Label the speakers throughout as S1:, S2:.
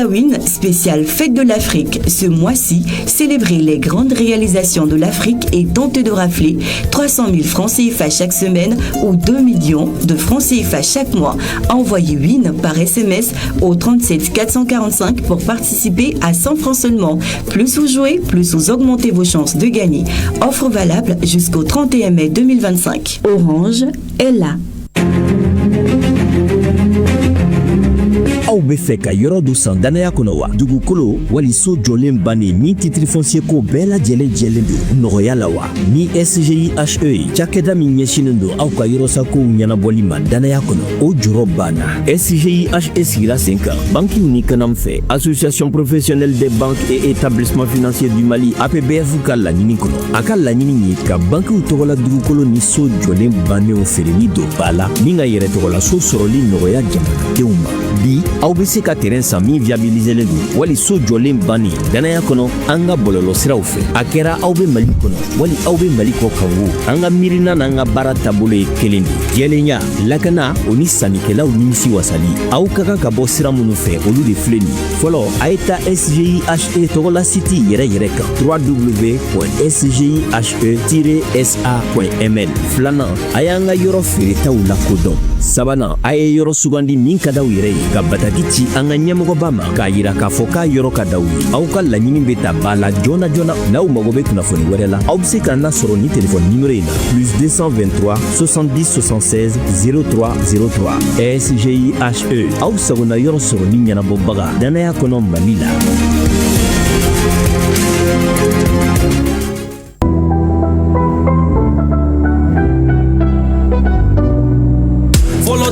S1: Win, spécial Fête de l'Afrique. Ce mois-ci, célébrer les grandes réalisations de l'Afrique et tenter de rafler 300 000 francs CFA chaque semaine ou 2 millions de francs CFA chaque mois. Envoyez Win par SMS au 37 445 pour participer à 100 francs seulement. Plus vous jouez, plus vous augmentez vos chances de gagner. Offre valable jusqu'au 31 mai 2025. Orange est là.
S2: Aw bɛ fɛ ka yɔrɔ do san danaya kɔnɔ wa? Dugukolo wali so jɔlen bannen min titre foncier ko bɛɛ lajɛlen jɛlen do nɔgɔya la wa? Ni SGIHE ye cakɛda min ɲɛsinen do aw ka yɔrɔsakow ɲɛnabɔli ma danaya kɔnɔ o jɔrɔ banna. SGIHE sigira sen kan bankiw ni kanam fɛ Association professionnelle des banques et établissements financiers du Mali APBF ka laɲini kɔnɔ. A ka laɲini ye ka bankiw tɔgɔla dugukolo ni so jɔlen bannenw feereli don ba la ni ka yɛrɛ tɔgɔla so sɔrɔli nɔgɔya jamanadenw ma. Bi aw bɛ se ka terrain san min viabiliselen do wali so jɔlen bannen danaya kɔnɔ an ka bɔlɔlɔ siraw fɛ. A kɛra aw bɛ Mali kɔnɔ wali aw bɛ Mali kɔ kan wo, an ka miirina n'an ka baara taabolo ye kelen de. Jɛlenya, lakana o ni sannikɛlaw nimisi wasali. Aw ka kan ka bɔ sira minnu fɛ olu de filɛ nin ye. Fɔlɔ a ye taa SGIHE tɔgɔla site yɛrɛ kan www.sgihe-sa.ml. Filanan, a y'an ka yɔrɔ feeretaw lakodɔn. Sabanan, a ye yɔrɔ sugandi min ka d'aw yɛrɛ ye ka bataki ci an ka ɲɛmɔgɔba ma k'a yira k'a fɔ k'a yɔrɔ ka d'aw ye. Aw ka laɲini bɛ ta ba la joona joona. N'aw mago bɛ kunnafoni wɛrɛ la, aw bɛ se k'an lasɔrɔ ni téléphone numéro in na +223 70 76 03 03. SGIHE, aw sagona yɔrɔ sɔrɔli ɲɛnabɔbaga danaya kɔnɔ Mali la.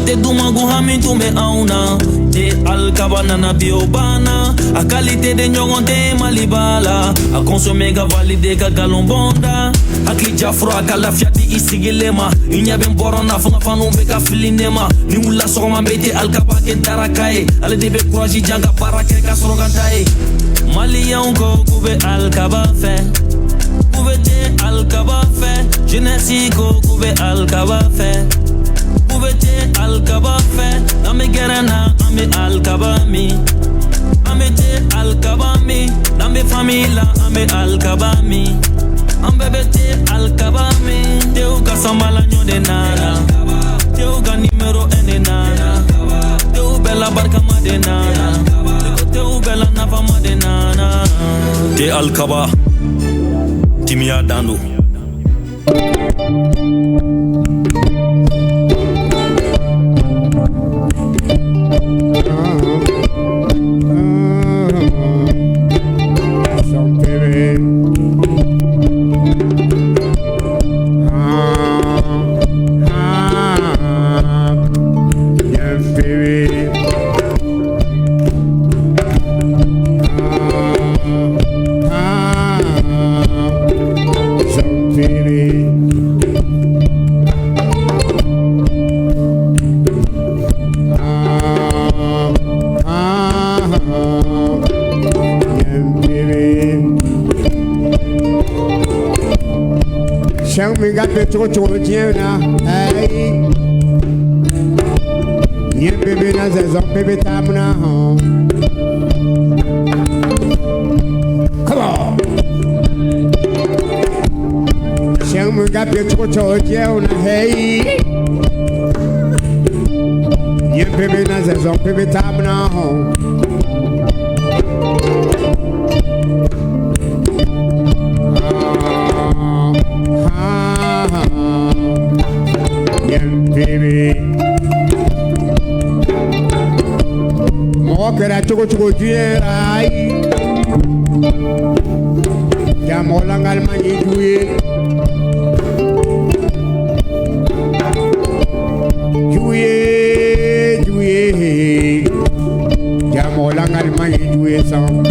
S3: Te dumagu hami tume auna te alkabana na biobana a qualité de ɲɔgɔn te malibala a consommer ka valide ka galon bonda hakili jafro a ka lafiya di I sigilen ma I ɲɛ bɛ n bɔrɔ na fangafanu bɛ ka fili ne ma ni wula sɔgɔma bɛ te alkaba kɛ daraka ye ale de bɛ courage jan ka baara kɛ ka sɔrɔ ka ta ye maliyɛnw ko k'u bɛ alkaba fɛ k'u bɛ te alkaba fɛ jeunesse ko k'u bɛ alkaba fɛ Pouvete alkaba fe, name gerana ame alkaba mi, ame te alkaba mi, name famila ame alkaba mi, ambe te alkaba mi, te uka sambala nyode nana, te uka numero ene nana, te ubela barka made nana, te ubela nafa made nana, te alkaba, timia dando.
S4: Me got the chocho jena, hey. Yeah, baby, na zezon, baby, time na home. Come on. Shang me got the chocho jena, hey. Yeah, baby, na zezon, baby, time na home. Kera choco juera ya molang almani juye ya molang almani juye sam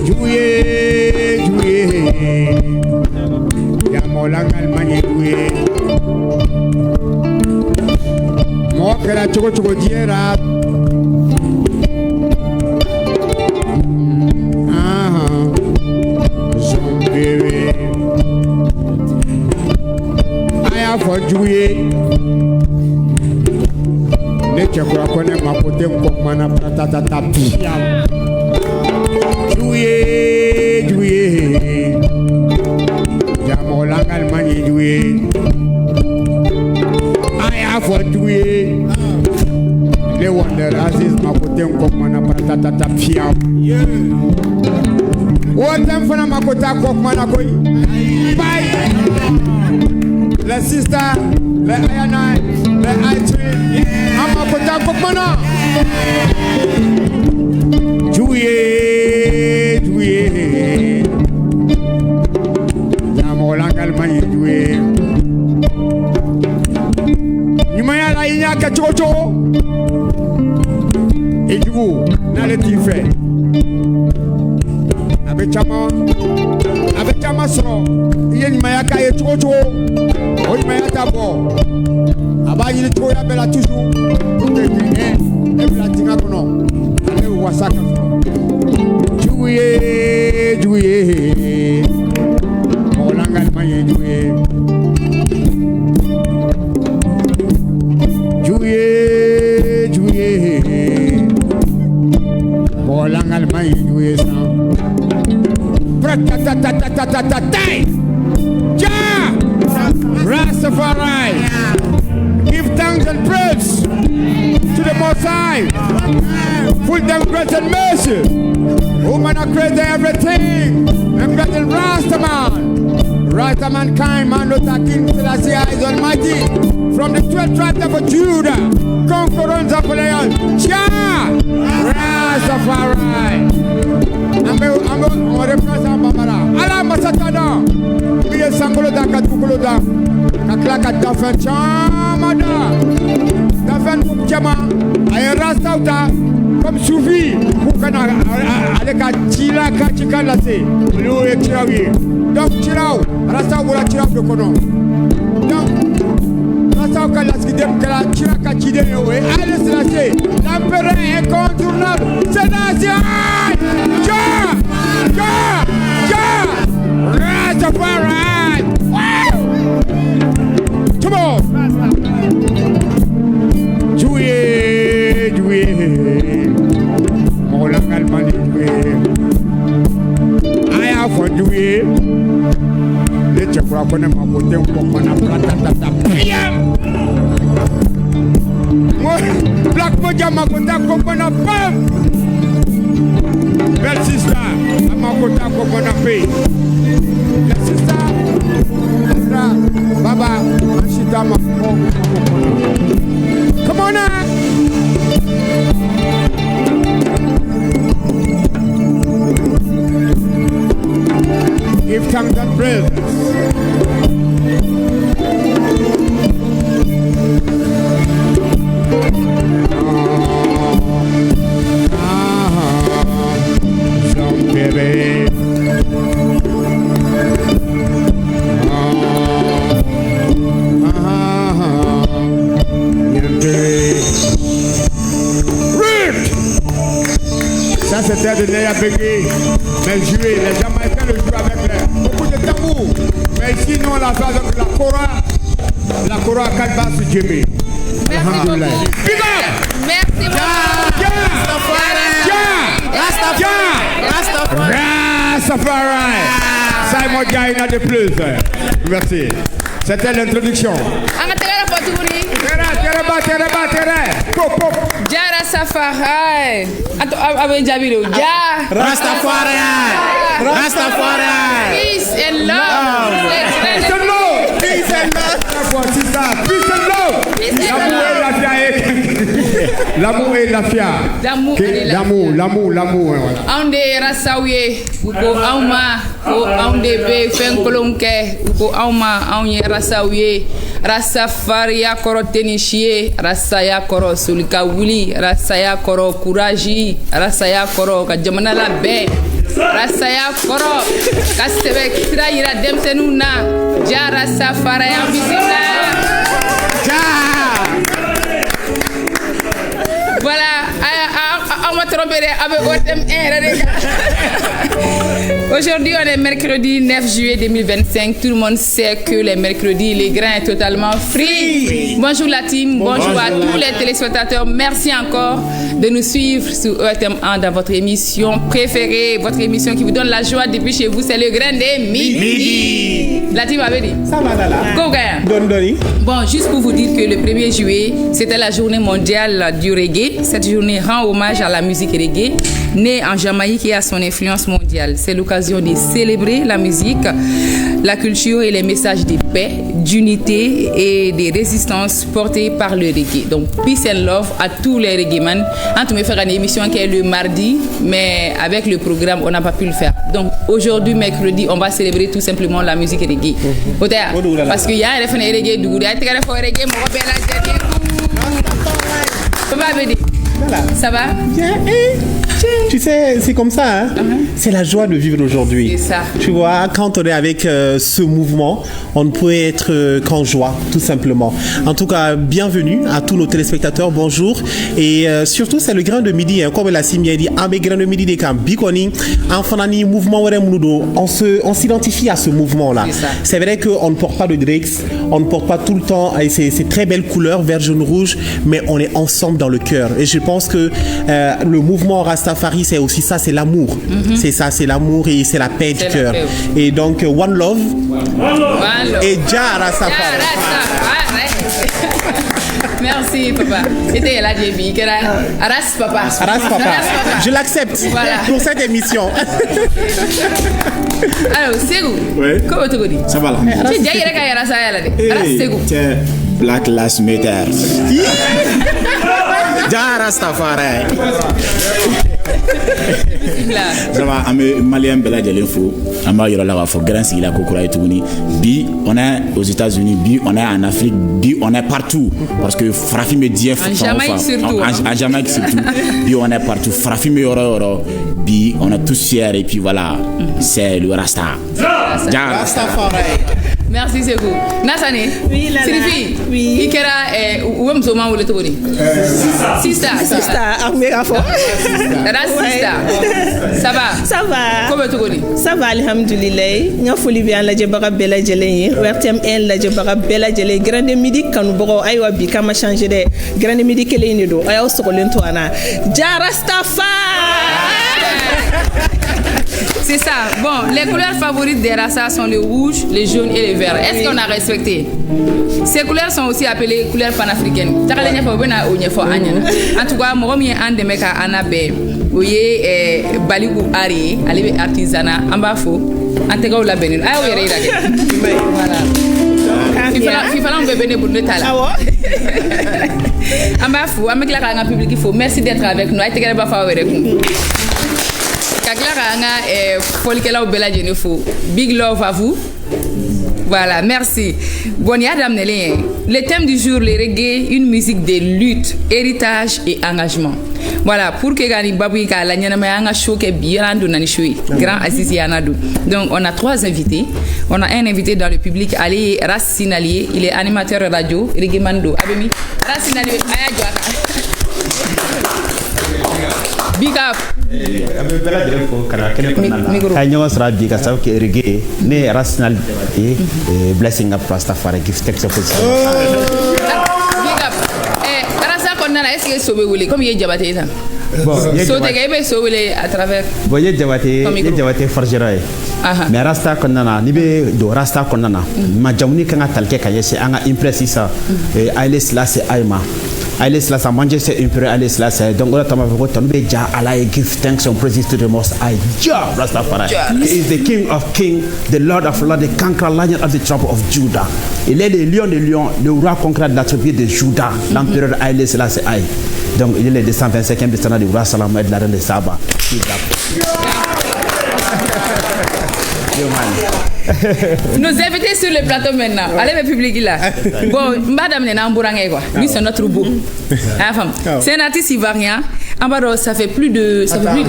S4: juye ya molang almani juye kera choco diera zombie aya for juye ne chakura kone mapote mkokmana pratata tapia. Jouye. Jamo langal mani jouye. Aya for jouye. Le wonder Aziz mapote mkokmana pratata tapia. Wotem fana makota kokmana koi. Bye. Le sister, le Ayanai, le I3, amakota kokmana. Jouye. Jamo langal mani jouye. Nimaya la inya kachocho. Et du coup, n'a le tifé. Avec chama soro. Iye nimaya ka ye chocho. O nimaya tabo. Aba yini to ya bela toujours. E bela tinga kono. Ale wasaka soro. Jouye. Molangal maye jouye. Molangal maye jouye san. Pratatatatatatatay. Ja! Rastafari. Give thanks and praise to the Most High. Full them grace and mercy. Woman are created everything. And created Rastaman. Rastaman man, not a king Selassie is almighty. From the 12 tribes of Judah. Conquerors of Leon. Ja! Rastafari. I'm represent Bambara. Ala Masatana. Miye Sangolo da Katukolo da. Kaklaka Dafen Chamada. Dafen Mukjama. Aye Rastauta. Comme Soufi. Moukana. Aleka Chila Kachika Lase. Lou et Chirawi. Donc Chirao. Rasta Wula Chirao de Kono. Donc Rasta Kalas Kidem Kala Chiraka Chideo. Allez Selassie. L'empereur incontournable. Selassie. Ja! Rastafari! Come on! Jouye! Molangal mani jouye. Aya for jouye. Le chakura kone mapote mkokmana pratata piyam. Black moja makota kokmana pam. Belle sister, amakota kokmana pay. La sister, Baba, Ashita Mako. Come on now. Give thanks and praise. Some baby. Ça c'était de Léa Bégué, mais jouer, les Jamaïcains le jouent avec beaucoup de tambour. Mais ici nous on l'a fait avec la Kora à 4 basses sur Djemé.
S5: Merci beaucoup.
S4: Big up!
S5: Merci beaucoup.
S4: Rastafari! Simon Gaïna de plus. Merci. C'était l'introduction.
S5: Ja Rastafari.
S4: Rastafari.
S5: Peace and love.
S4: Peace and love. Peace and love. Peace and love. L'amour et la fière. L'amour.
S5: Ande rasawe uko auma ko ande be fen kolonke uko auma anye rasawe Rastafari ya koro tenishie rasa ya koro sulika wuli rasa ya koro courage rasa ya koro ka jamana la be rasa ya koro ka sebe kira ira demsenuna ja Rastafari ya bisila voilà on va tromper avec OTM 1 Aujourd'hui, on est mercredi 9 juillet 2025. Tout le monde sait que les mercredis, les grains est totalement free. Bonjour la team, bonjour à tous les téléspectateurs. Merci encore de nous suivre sur ETM1 dans votre émission préférée, votre émission qui vous donne la joie depuis chez vous, c'est le grain des midi. La team avait dit.
S6: Ça va là.
S5: Go Gain. Bon, juste pour vous dire que le 1er juillet, c'était la journée mondiale du reggae. Cette journée rend hommage à la musique reggae, née en Jamaïque et à son influence mondiale. C'est l'occasion de célébrer la musique, la culture et les messages de paix, d'unité et de résistance portés par le reggae. Donc, peace and love à tous les reggaeman. On va faire une émission qui est le mardi, mais avec le programme, on n'a pas pu le faire. Donc, aujourd'hui, mercredi, on va célébrer tout simplement la musique reggae. Parce qu'il y a un reggae du reggae, ça va?
S6: Tu sais, c'est comme ça, hein? C'est la joie de vivre aujourd'hui.
S5: C'est ça.
S6: Tu vois, quand on est avec ce mouvement, on ne peut être qu'en joie, tout simplement. En tout cas, bienvenue à tous nos téléspectateurs, bonjour. Et surtout, c'est le grain de midi, hein, comme la Simia dit, un grain de midi des camps, Bikoni, Anfanani, mouvement, on s'identifie à ce mouvement-là. C'est vrai qu'on ne porte pas de Drex, on ne porte pas tout le temps ces très belles couleurs, vert, jaune, rouge, mais on est ensemble dans le cœur. Et je pense que le mouvement Rastafari, c'est aussi ça, c'est l'amour. C'est ça, c'est l'amour et c'est la paix du cœur. Et donc, One Love et Jah Rastafari.
S5: Merci, papa. C'était la JB, qui era Aras Papa.
S6: Aras Papa. Je l'accepte pour cette émission.
S5: Alors, Ségou, comment tu dis?
S7: Ça va là.
S5: Tu dis que Aras Ségou.
S7: Black Lives Matter. Jah Rastafari. Ça va, on malien bela de l'info. On va y aller là, faut grand s'il a kokura et tout. Bi, on est aux États-Unis, bi, on est en Afrique, bi, on est partout. Parce que Frafi me dit
S5: en Jamaïque surtout.
S7: En Jamaïque surtout. Bi, on est partout. Frafi me yoro. Bi, on est tous fiers et puis voilà, c'est le Rasta. Jah Rastafari.
S5: Merci Ségou. Nassane.
S8: Oui, là.
S5: Sirifi.
S8: Oui.
S5: Ikera où est-ce que vous êtes? Sista. Ça va?
S8: Ça va.
S5: Comment tu dis?
S8: Ça va, alhamdulillah. Nous foli bien la jebara bella jelé. Wertem en la jebara bella jelé. Grande midi kanu bogo aywa bi kama changer de grande midi kele ni do. Ayo sokolen to ana. Jah Rastafari.
S5: C'est ça. Bon, les couleurs favorites des Rasta sont le rouge, le jaune et le vert. Est-ce qu'on a respecté? Ces couleurs sont aussi appelées couleurs panafricaines. En tout cas, moi, je suis un de mes canapés. Vous voyez, Balikou Ari, allez, artisanat, en bas faux. En tout cas, la bénin. Ah oui, voilà. Il fallait un bébé pour le talent. En bas faux, avec la public, il faut. Merci d'être avec nous. Big love à vous. Voilà, merci. Bon, le thème du jour, le reggae, une musique de lutte, héritage et engagement. Voilà, pour que Gani Babouika, la Nyanama show que bien grand Azizi Anadou. Donc, on a 3 invités. On a un invité dans le public, Ali Rassinalier. Il est animateur radio, reggae mando. Abemi, Rassinalier, Big up.
S9: Kanyo sera bi ka sabu ke reggae ne rational et blessing up Rastafari gift text position.
S5: Big up. Rasta konnana est-ce que sobe wuli comme yé jabaté ça. Bon, so te gabe so wuli à travers.
S9: Bon yé jabaté forgera. Mais Rasta konnana ni be do Rasta konnana ma jamuni kanga talke ka yesi anga impressisa ailes la c'est aima. Aïe cela ça mange c'est impérial aïe cela c'est donc on a tellement fait qu'on peut dire Allah give thanks and praises to the Most High Jah Rastafari. He is the King of Kings, the Lord of Lords, the conqueror lion of the tribe of Judah. Il est le lion des lions, le roi conquérant de la tribu de Judah, l'empereur Aïe cela c'est Aïe. Donc il est le 225e descendant du roi Salomon et de la reine de Saba.
S5: Nos invités sur le plateau maintenant. Allez, le public là. Bon, madame Nena Mbourangé quoi. Lui, c'est notre beau. C'est un artiste ivoirien. Ambaro, ça fait plus de... Ça fait plus...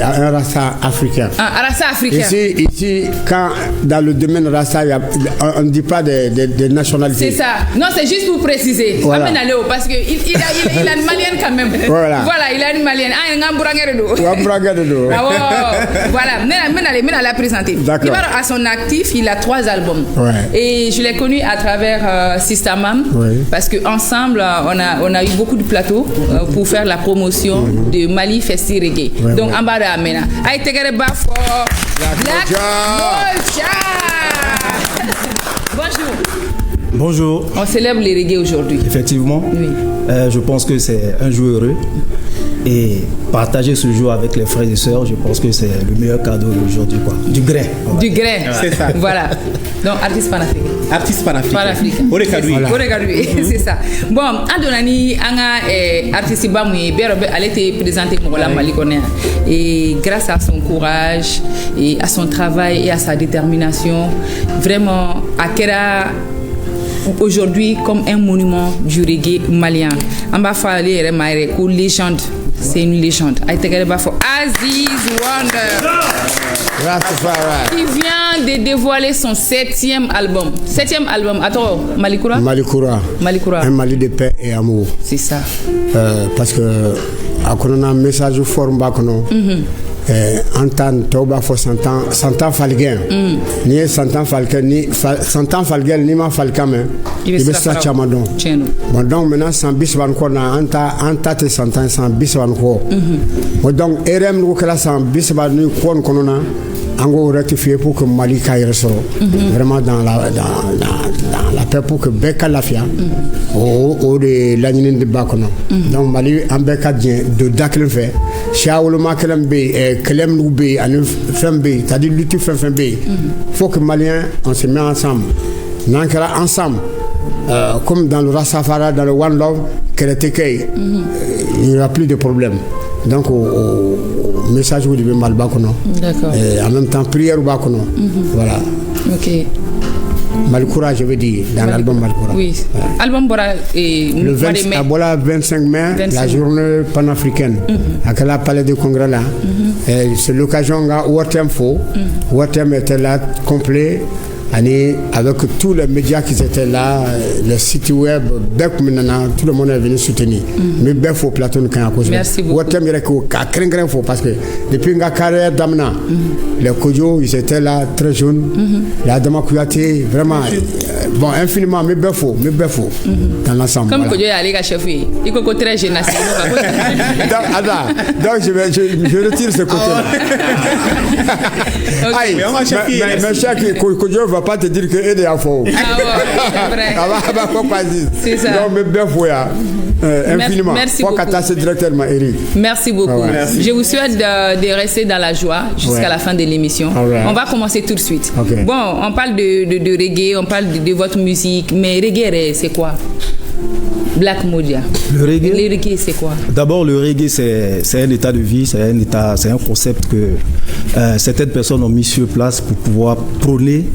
S4: un rasta africain.
S5: Un rasta africain.
S4: Ici, quand dans le domaine rasta, on ne dit pas de nationalité.
S5: C'est ça. Non, c'est juste pour préciser.
S4: Voilà.
S5: Parce qu'il a une malienne quand même.
S4: Voilà.
S5: Voilà, il a une malienne. Ah, il a un
S4: bourangere.
S5: Voilà, maintenant la présenter.
S4: D'accord.
S5: À son actif, il a 3 albums.
S4: Ouais.
S5: Et je l'ai connu à travers Sistamam.
S4: Oui.
S5: Parce qu'ensemble, on a eu beaucoup de plateaux pour faire la promotion de Mali Festi Reggae.
S4: Ouais,
S5: donc,
S4: ouais.
S5: Ambaro Amena. Aïe, tegere bafo. Black Moja. Bonjour.
S10: Bonjour.
S5: On célèbre les reggae aujourd'hui.
S10: Effectivement.
S5: Oui.
S10: Je pense que c'est un jour heureux. Et partager ce jour avec les frères et sœurs, je pense que c'est le meilleur cadeau d'aujourd'hui. Du grain.
S5: Du grain.
S6: C'est ça.
S5: Voilà. Donc, artiste panafricain.
S6: Artiste panafricain.
S5: Orekadui. C'est ça. Bon, Adonani, Anga, artiste Bamoué, elle était présentée pour la Malikonea. Et grâce à son courage, et à son travail et à sa détermination, vraiment, Akera, aujourd'hui, comme un monument du reggae malien. Amba Fale Remaire, légende. C'est une légende. Aziz Wonder. Qui vient de dévoiler son 7e album. 7e album. Attends, Malikoura.
S4: Un Mali de paix et amour.
S5: C'est ça.
S4: Parce que à un message forme bakono. Antan toba fo 100 ans falgen ni 100 ans falken ni 100 ans falgen ni ma falkame il be sa chamadon bon donc maintenant 100 bisban ko na anta te 100 ans 100 bisban ko bon donc erem ko kala 100 bisban ni kon konona ango rectifier pour que Mali kay ressort vraiment dans la paix pour que beka lafia o de lagnine de bakono donc Mali ambeka dien de dakle fait Shaoul Makelembe, Kelem Loubé, Fembe, c'est-à-dire lutte Fembe. Il faut que les Maliens, on se met ensemble. Nankara ensemble, comme dans le Rastafari, dans le One Love, il n'y aura plus de problème. Donc, au message, vous devez mal bakono.
S5: D'accord.
S4: Et en même temps, prière au bakono. Voilà.
S5: Ok.
S4: Malikoura, je veux dire, dans l'album Malikoura.
S5: Oui.
S4: Voilà.
S5: Album Bora et
S4: le 25 mai, la journée panafricaine. À la palais du congrès là. C'est l'occasion où Watem était là complet. Avec tous les médias qui étaient là, les sites web, tout le monde est venu soutenir. Mais il faut plateau de cause.
S5: Merci beaucoup.
S4: Parce que depuis ma carrière d'Amna, les Kodjo, ils étaient là très jeunes. La Dama Kouyaté, vraiment, bon, infiniment, mais il faut dans l'ensemble.
S5: Comme Kodjo est allé à chef, il est très jeune.
S4: Donc, je retire ce côté-là. Mais chaque Kodjo va pas te dire que aide à fond.
S5: C'est ça.
S4: Donc, mais bien foya. Infiniment.
S5: Merci beaucoup.
S4: Directement, Eric.
S5: Merci beaucoup.
S4: Merci.
S5: Je vous souhaite de rester dans la joie jusqu'à la fin de l'émission. On va commencer tout de suite.
S4: Okay.
S5: Bon, on parle de reggae, on parle de votre musique, mais reggae, c'est quoi? Black Moja.
S10: Le
S5: reggae, c'est quoi?
S10: D'abord, le reggae, c'est un état de vie, c'est un concept que certaines personnes ont mis sur place pour pouvoir prôner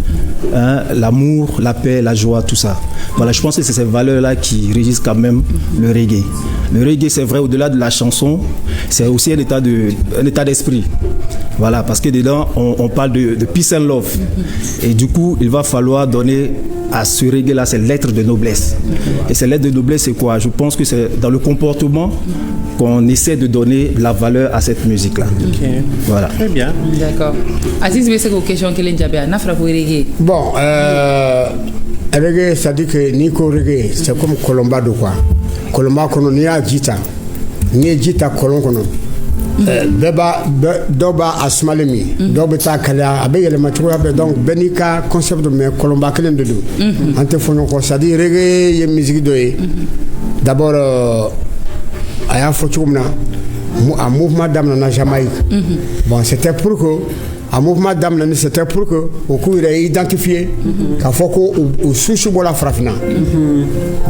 S10: l'amour, la paix, la joie, tout ça. Voilà, je pense que c'est ces valeurs-là qui régissent quand même le reggae. Le reggae, c'est vrai, au-delà de la chanson, c'est aussi un état d'esprit. Voilà, parce que dedans, on parle de peace and love. Et du coup, il va falloir donner à ce reggae-là, c'est l'être de noblesse. Et cette lettre de noblesse, c'est quoi? Je pense que c'est dans le comportement qu'on essaie de donner la valeur à cette musique-là.
S6: Okay.
S10: Voilà.
S6: Très bien.
S5: D'accord. Aziz, c'est une question que l'Indjabé a fait pour reggae.
S4: Bon, reggae, ça dit que Nico reggae, c'est comme Colomba de quoi. Colomba, kono ni a jita. Ni jita kolon kono. Doba asmalemi doba ta kala abe yele matura be donc benika concept de me Colomba kelen de do ante fono ko ça dit reggae ye musique doye d'abord aya fo chumna un mouvement d'âme na Jamaïque. Bon, c'était pour que un mouvement d'âme c'était pour que au coup il est identifié qu'à faut au sous la frafina.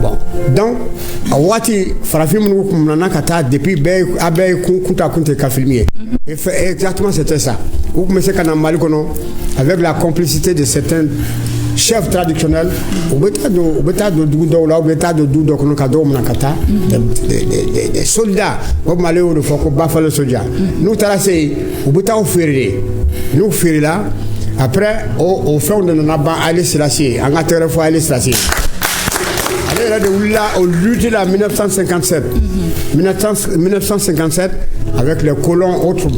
S4: Bon, donc wati frafim nous nana kata depuis abe kunta ka filmer. Exactement c'était ça. Ou monsieur kana Malikono avec la complicité de certains chef traditionnel, des soldats, comme aller au Foko Buffalo Soldier. Nous tracé, au ferré. Nous ferré là, après, au fond de Naba Alice Selassie, en attendant fois Alice Selassie. Au lutte en 1957. 1957, avec les colons autres,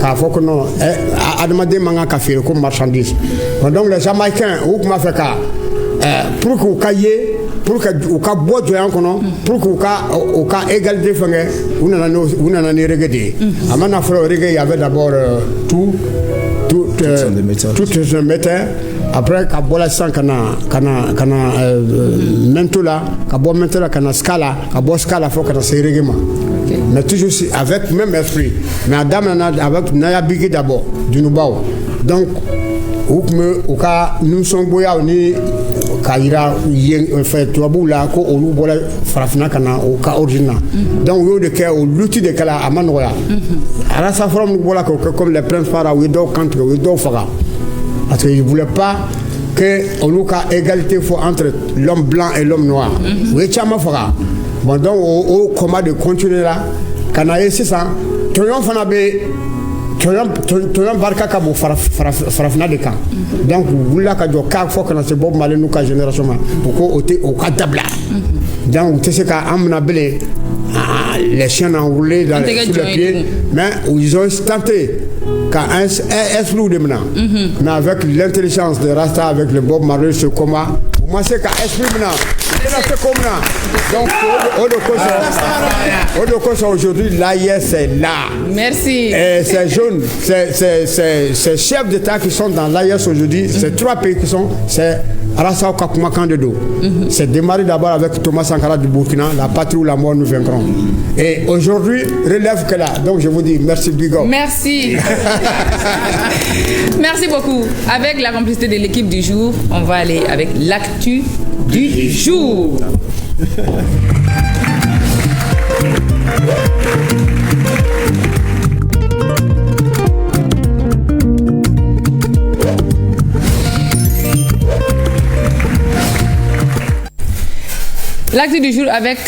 S4: a demandé Manga Café comme marchandise. Donc les Jamaïcains, pour qu'on caille, pour qu'on boit de l'encon, pour qu'on égalité, on a regardé. À Manafro, il y avait d'abord tout ce métier. Après, quand on a mentola, quand on mentola, quand on scala, quand on scala, faut qu'on se règle. Mais toujours avec même esprit. Mais Adam avec Naya Bigé d'abord, du Noubao. Donc, nous sommes boya ni kaira fait tout là ko olu bola farafina kana o ka original. Donc yo de ke o lutti de kala amanoya. Ala sa forme bola comme les princes pharaons we do contre we do faga. Parce qu'ils ne voulaient pas qu'on ait égalité entre l'homme blanc et l'homme noir. Oui, tu as ma fera. Bon, donc, au combat de continuer là, quand on a essayé ça, tout le monde a barka kabo farafina de camp. Donc, vous voulez que faut qu'on se bobe malé nous génération pour au cadabla. Donc, tu sais qu'à les chiens enroulés sur les pieds, mais ils ont tenté. Quand un esprit de maintenant, mais avec l'intelligence de Rasta, avec le Bob Marley, ce combat, moi c'est qu'un esprit maintenant, donc au aujourd'hui, l'AIS est là.
S5: Merci.
S4: Et ces jeunes, ces chefs d'État qui sont dans l'AIS aujourd'hui, ces trois pays qui sont, c'est Alassane Ouattara Kandedo. C'est démarré d'abord avec Thomas Sankara du Burkina, la patrie où la mort nous vaincront. Et aujourd'hui, relève que là. Donc je vous dis merci Bigo.
S5: Merci. Merci beaucoup. Avec la complicité de l'équipe du jour, on va aller avec l'actu du jour. L'actu du jour avec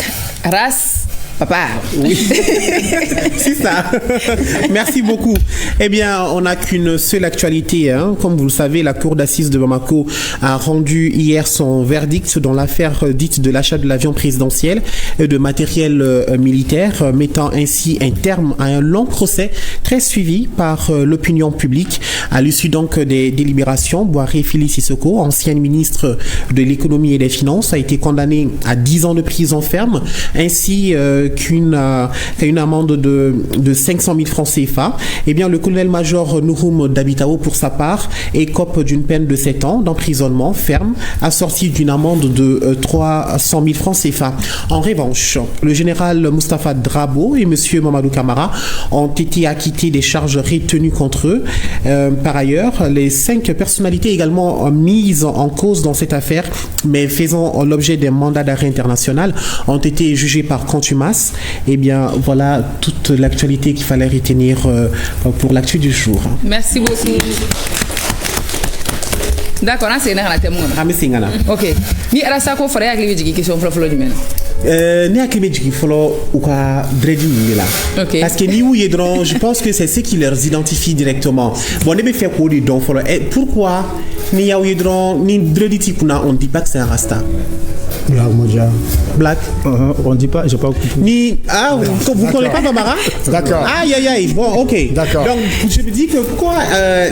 S5: Ras Papa.
S6: Oui, c'est ça. Merci beaucoup. Eh bien, on n'a qu'une seule actualité. Comme vous le savez, la Cour d'assises de Bamako a rendu hier son verdict dans l'affaire dite de l'achat de l'avion présidentiel et de matériel militaire, mettant ainsi un terme à un long procès très suivi par l'opinion publique. À l'issue donc des délibérations, Boiré Félix Sissoko, ancienne ministre de l'économie et des finances, a été condamné à 10 ans de prison ferme, ainsi qu'une amende de 500 000 francs CFA. Eh bien, le colonel-major Nouroum Dabitao, pour sa part, écope d'une peine de 7 ans d'emprisonnement ferme, assortie d'une amende de 300 000 francs CFA. En revanche, le général Moustapha Drabo et M. Mamadou Camara ont été acquittés des charges retenues contre eux. Par ailleurs, les 5 personnalités également mises en cause dans cette affaire, mais faisant l'objet d'un mandat d'arrêt international, ont été jugées par contumace. Eh bien, voilà toute l'actualité qu'il fallait retenir pour l'actu du jour.
S5: Merci beaucoup. D'accord, c'est un témoin.
S6: Ah, mais c'est un
S5: ok. Ni Alassane ko fara yakli jigi question floflo du men.
S6: Ni yakli jigi folo ou ka dredi là.
S5: Ok.
S6: Parce que ni ou yedron, je pense que c'est ce qui leur identifie directement. Bon, on fait quoi du don folo. Et pourquoi ni ya ou yedron ni dredi tikuna on dit pas que c'est un rasta. Black.
S10: On dit pas, j'ai pas compris.
S6: Ni vous connaissez pas Bambara?
S4: D'accord.
S6: Aïe. Bon, ok.
S4: D'accord.
S6: Donc je me dis que pourquoi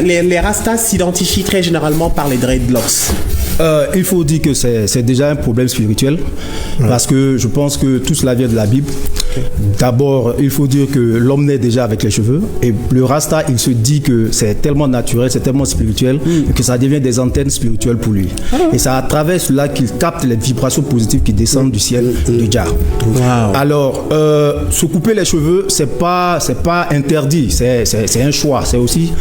S6: les rastas s'identifient très généralement par les dreadlocks.
S10: Il faut dire que c'est déjà un problème spirituel, parce que je pense que tout cela vient de la Bible. D'abord, il faut dire que l'homme naît déjà avec les cheveux, et le rasta, il se dit que c'est tellement naturel, c'est tellement spirituel, que ça devient des antennes spirituelles pour lui. Et c'est à travers cela qu'il capte les vibrations positives qui descendent du ciel de Jah.
S6: Wow.
S10: Alors, se couper les cheveux, c'est pas interdit, c'est un choix. C'est aussi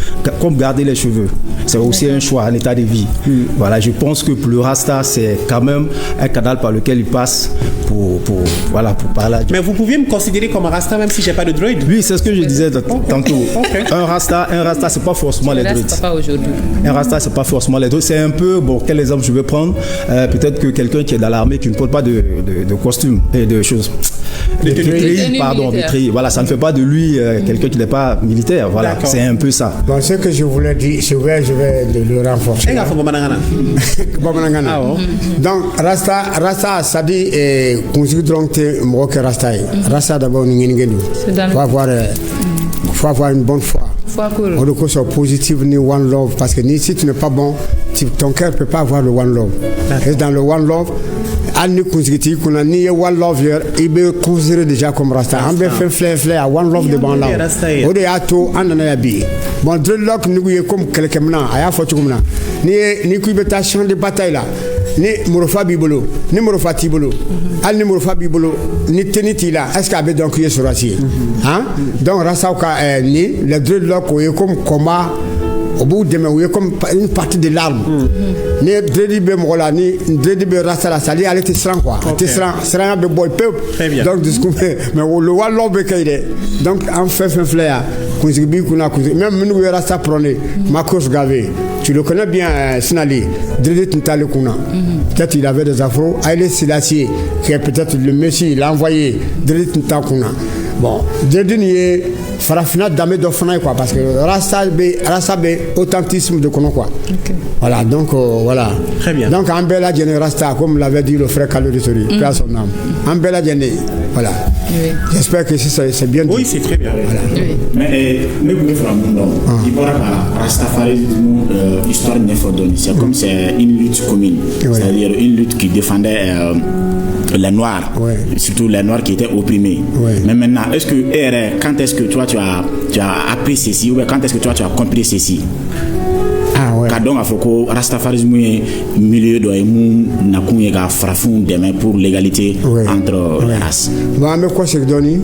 S10: comme garder les cheveux, c'est aussi un choix, un état de vie. Voilà, je pense que pour le rasta, c'est quand même un canal par lequel il passe pour parler.
S6: Mais vous pouviez me me considérer comme un rasta même si j'ai pas de dread?
S10: Oui, c'est ce que je disais tantôt. Un rasta, c'est pas forcément les dreads. Un rasta, c'est pas forcément les dreads. C'est un peu, bon, quel exemple je vais prendre? Peut-être que quelqu'un qui est dans l'armée qui ne porte pas de costume et de choses. De treillis. Voilà, ça ne fait pas de lui quelqu'un qui n'est pas militaire. Voilà, c'est un peu ça.
S4: Bon, ce que je voulais dire, je vais le renforcer. Donc, Rasta, ça dit, Rasta. Rasta d'abord, il faut avoir une bonne foi. On doit soit positif ni one love parce que si tu n'es pas bon, ton cœur ne peut pas avoir le one love. Et dans le one love, Anni Kunzigiti, qu'on a ni one love hier, il est considéré déjà comme Rasta. On peut faire flé à one love de bon là. On est à tout, on en a habillé. Bon, dreadlock nous est comme quelqu'un maintenant, à la fois comme là. Ni kuibeta champ de bataille là. Ni Morofa Bibolo, ni Morofa Tibolo, al ni Morofa Bibolo, ni Teniti là, est-ce qu'il y a donc sur Rassi? Hein? Donc Rassauka ni le dreadlock est comme combat. Au bout de mes comme une partie de l'arme. Ni dreadibé mola ni dreadibé rasta la sali allait te sran quoi. Te sran be boy peu. Donc du coup mais le one love kaide. Donc en fait flair. Kunzibi kuna même nous rasta prôné. Makos gavé. Tu le connais bien Sinali. Dreadit ntale kuna. Peut-être il avait des afros. Haile Selassie qui est peut-être le messie l'a envoyé Dreadit ntale kuna. Bon, Dreadit Farafina Dame d'Ofana quoi parce que Rasta be authentisme de Kono quoi. Voilà donc voilà.
S6: Très bien.
S4: Donc en bella Rasta comme l'avait dit le frère Kaloritori, à son âme. En bella voilà. Oui. J'espère que c'est bien dit.
S6: Oui, c'est très bien.
S4: Voilà.
S7: Oui. Mais nous pouvons faire un monde. Il y aura Rastafarisme histoire d'infodon. C'est comme c'est une lutte commune. C'est-à-dire une lutte qui défendait les Noirs, surtout les Noirs qui étaient opprimés. Mais maintenant, quand est-ce que toi tu as appris ceci ou quand est-ce que toi tu as compris ceci? Donc, il faut que Rastafarisme milieu de l'Émoun n'a frafou demain pour l'égalité entre les races.
S4: Bon, mais quoi c'est que Doni?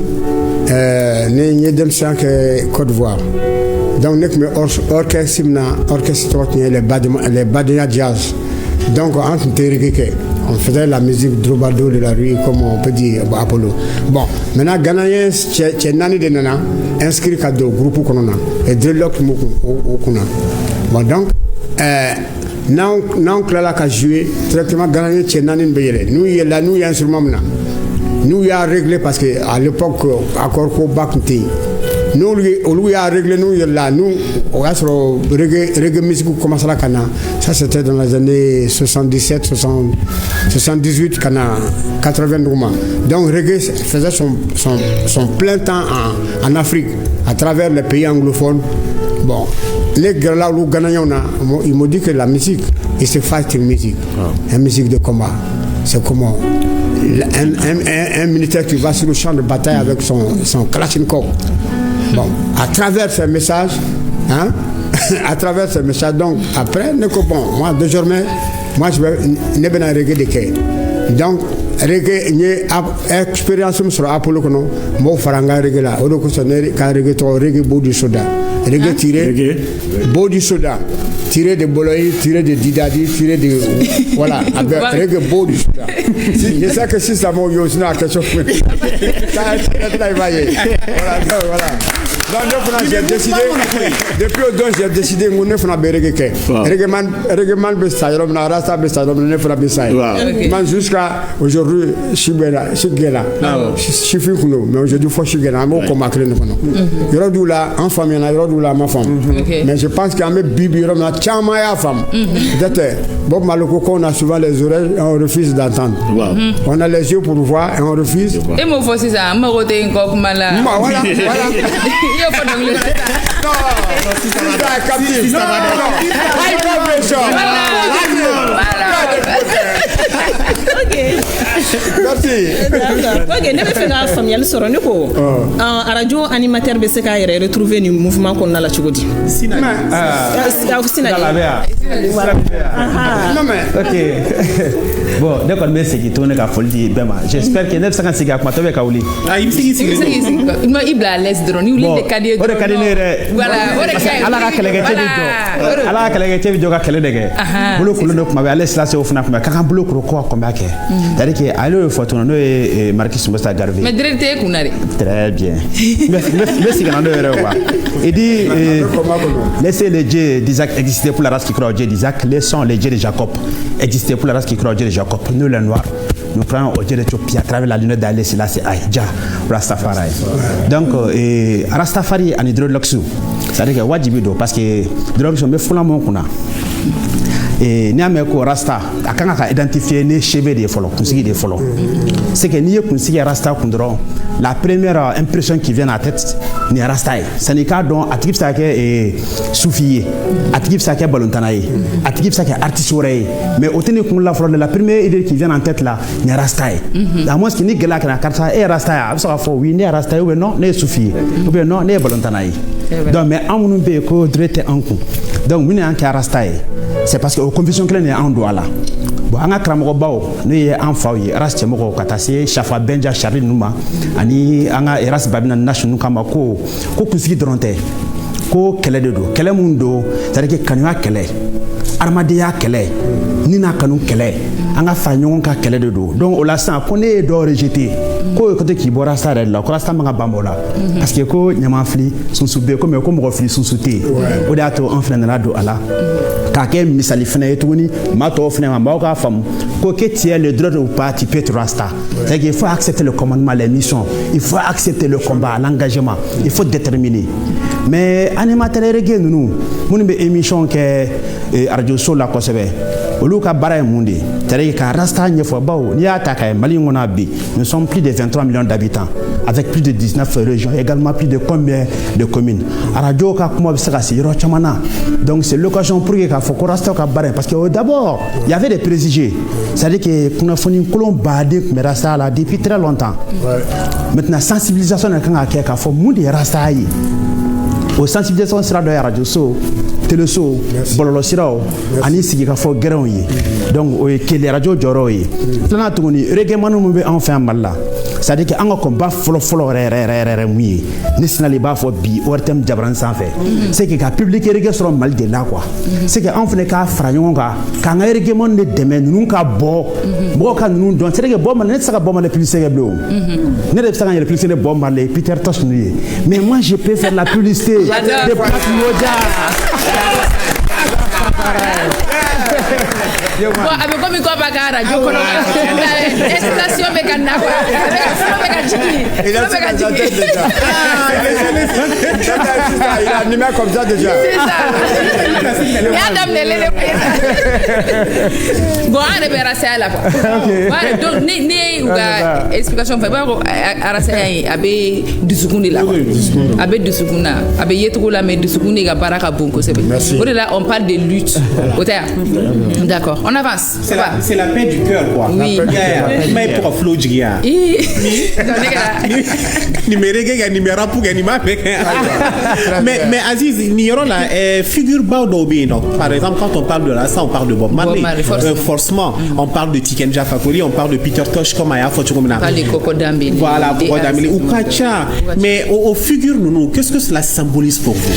S4: Nous sommes en Côte d'Ivoire. Donc, nous sommes orchestre les Badena Jazz. Donc, on faisait la musique Drobado de la rue, comme on peut dire Apollo. Bon, maintenant, Ghanaiens, c'est Nani de Nana, inscrit à deux groupes qu'on a. Et deux lots qu'on a. Bon, donc, non, Clara a joué, traitement Ghanaiens, c'est Nani de Beyele. Nous, il y a un instrument maintenant. Nous, il y a réglé parce qu'à l'époque, encore qu'au bac, nous, lui a réglé, nous, là, nous, on a sur reggae musique commence à Cana. Ça, c'était dans les années 77, 78, Cana, 80 mois. Donc, reggae faisait son plein temps en Afrique, à travers les pays anglophones. Bon, les gars là où ils m'ont dit que la musique, c'est fighting music, une musique de combat. C'est comment un militaire qui va sur le champ de bataille avec son Kalachnikov. Bon, à travers ce message, à travers ce message, donc après, bon, moi désormais, je vais ne pas reggae de quai. Donc, reggae, expérience sur Apollo, moi faranga reggae là, au lieu de reggae beau du soda, reggae tiré, beau du soda, tiré de Boloï, tiré de Didadi, tiré de voilà, reggae beau du soda. Je sais que si ça m'a eu aussi quelque chose, ça a été voilà. Donc, j'ai décidé, depuis le j'ai décidé que nous faisons des reggae. Reggae Bestailom, Rasta Bestailom, nous faisons des Bestailom. Jusqu'à aujourd'hui, je suis là. Je suis fini, mais aujourd'hui, il faut que je sois là. Je suis il y aura d'où là, en famille, il y aura d'où là, ma femme. Mais je pense qu'il y a un bibi, il y a une femme. Peut-être, Bob Maloko, on a souvent les oreilles et on refuse d'entendre. On a les yeux pour voir et on refuse.
S5: Et moi, c'est ça, je me retrouve encore malade.
S4: Voilà.
S8: Ok, ne bɛ fɛ ka faamuyali sɔrɔ ne ko radio animateur bɛ se k'a yɛrɛ retrouver ni mouvement kɔnɔna la cogo di?
S9: Ok. Bon, ne kɔni bɛ segin tuguni ka foli di bɛɛ ma. J'espère que ne bɛ se ka segin a kuma tɔ bɛ ka wuli.
S5: I bila à l'aise dɔrɔn ni wuli de ka di ye.
S9: O de ka di ne yɛrɛ.
S5: Voilà, o de ka ɲi.
S9: Ala ka kɛlɛkɛcɛ bi jɔ. Ala ka kɛlɛkɛcɛ bi jɔ ka kɛlɛ de kɛ. Bolo kolon de kuma bɛ ale sila se o fana kuma bɛ k'an bolo koro kɔ kun b'a kɛ. C'est-à-dire que ale y'o fɔ tuguni n'o ye et Marquis Moussa Garvey.
S5: Mais Drete Kounare.
S9: Très bien. Merci, il dit laissez les dieux d'Isaac exister pour la race qui croit au Dieu d'Isaac, laissons les dieux de Jacob exister pour la race qui croit au Dieu de Jacob. Nous les noirs, nous croyons au Dieu d'Éthiopie à travers la lunette d'Alé Selassie Jah Rastafari. Donc Rastafari en hydroloxu, c'est-à-dire que wajibido parce que hydroloxu me fout la mon kuna. Et ni ameko rasta akanga ka identifier les cheveux des follow kunsigi des follow c'est que ni kunsigi rasta kundro la première impression qui vient à la tête ni rasta ça n'est qu'à donc atkif ça que soufié atkif ça que balontanaï atkif ça que artiste mais autant que la première idée qui vient en tête là ni rasta à moins que ni gela kana karta et rasta ça faut oui ni rasta ou non ni soufié ou bien non ni balontanaï donc mais amunu be ko drete anku donc mini an ka rasta c'est parce que aux confusion que les en doit là bon anga kramo bawo ne en fawi raste moko katase shafa benja charlie numa ani anga eras babina national kama ko kusigi dronte ko kele de do kele mundo c'est-à-dire que kanwa kele armadia kele nina kanu kele anga fa nyon ka kele de do donc au l'instant qu'on est do rejeté ko côté qui bora ça là ko rasta manga bambola parce que ko nyama fli sun subbe ko me ko mo fli sun suté o dato en flanela do ala kake misali fana etuni mato fana mbaoka fam ko que tu es le droit ou pas tu peux te rasta c'est qu'il faut accepter le commandement les missions il faut accepter le combat l'engagement il faut déterminer mais animateur reggae nous moni be émission que radio so la kosebe oluka bara mundi c'est que rasta nyefo bawo ni ataka mali ngona bi nous sommes plus de 23 millions d'habitants avec plus de 19 régions également plus de combien de communes radio ka kuma bisaka si ro chamana donc c'est l'occasion pour que faut qu'on reste ka bara parce que d'abord il y avait des préjugés c'est-à-dire que kuna foni kolon bade mais rasta là depuis très longtemps maintenant sensibilisation na ka faut mundi rasta yi au sensibilisation sera de la radio so télé so bololo sirao ani sigi ka fo gérant yi donc o ke les radio joro yi plana tuguni reggae manu mo be enfin malla c'est à dire que anga ko ba folo re muyi national ba fo bi ortem jabran sans fait c'est que ka public reggae sur mal de là quoi c'est que en fait ka franyon ka nga reggae mon de demain nous ka bo ka nous donc c'est que bo man net saka bo man plus c'est bleu ne de saka le plus c'est bo man les Peter Tosh nuyi mais moi je peux faire la publicité de Black Moja.
S5: Bon, avec comme il va gara, je connais. Station mécanique. Il
S4: a animé comme ça déjà.
S5: C'est ça. Et Adam Nelé. Bon, on est bien rasé à la fois. Donc, ni explication fait pas à rasé abe du seconde là. Abe du seconde, abe yetou la mais du seconde ga baraka bonko c'est bien. Là, on parle de lutte. D'accord, on avance.
S6: C'est la paix du cœur, quoi.
S5: Oui.
S6: Mais pour flou dia. Mais Aziz, Niro là, figure Baodobi, donc par exemple quand on parle de la ça, on parle de Bob Marley. Forcément, on parle de Tiken Jah Fakoly, on parle de Peter Tosh comme Aya Fochumna.
S5: Les Coco Dambili.
S6: Voilà, Coco Dambili ou Kacha. Mais aux figures nous, qu'est-ce que cela symbolise pour vous?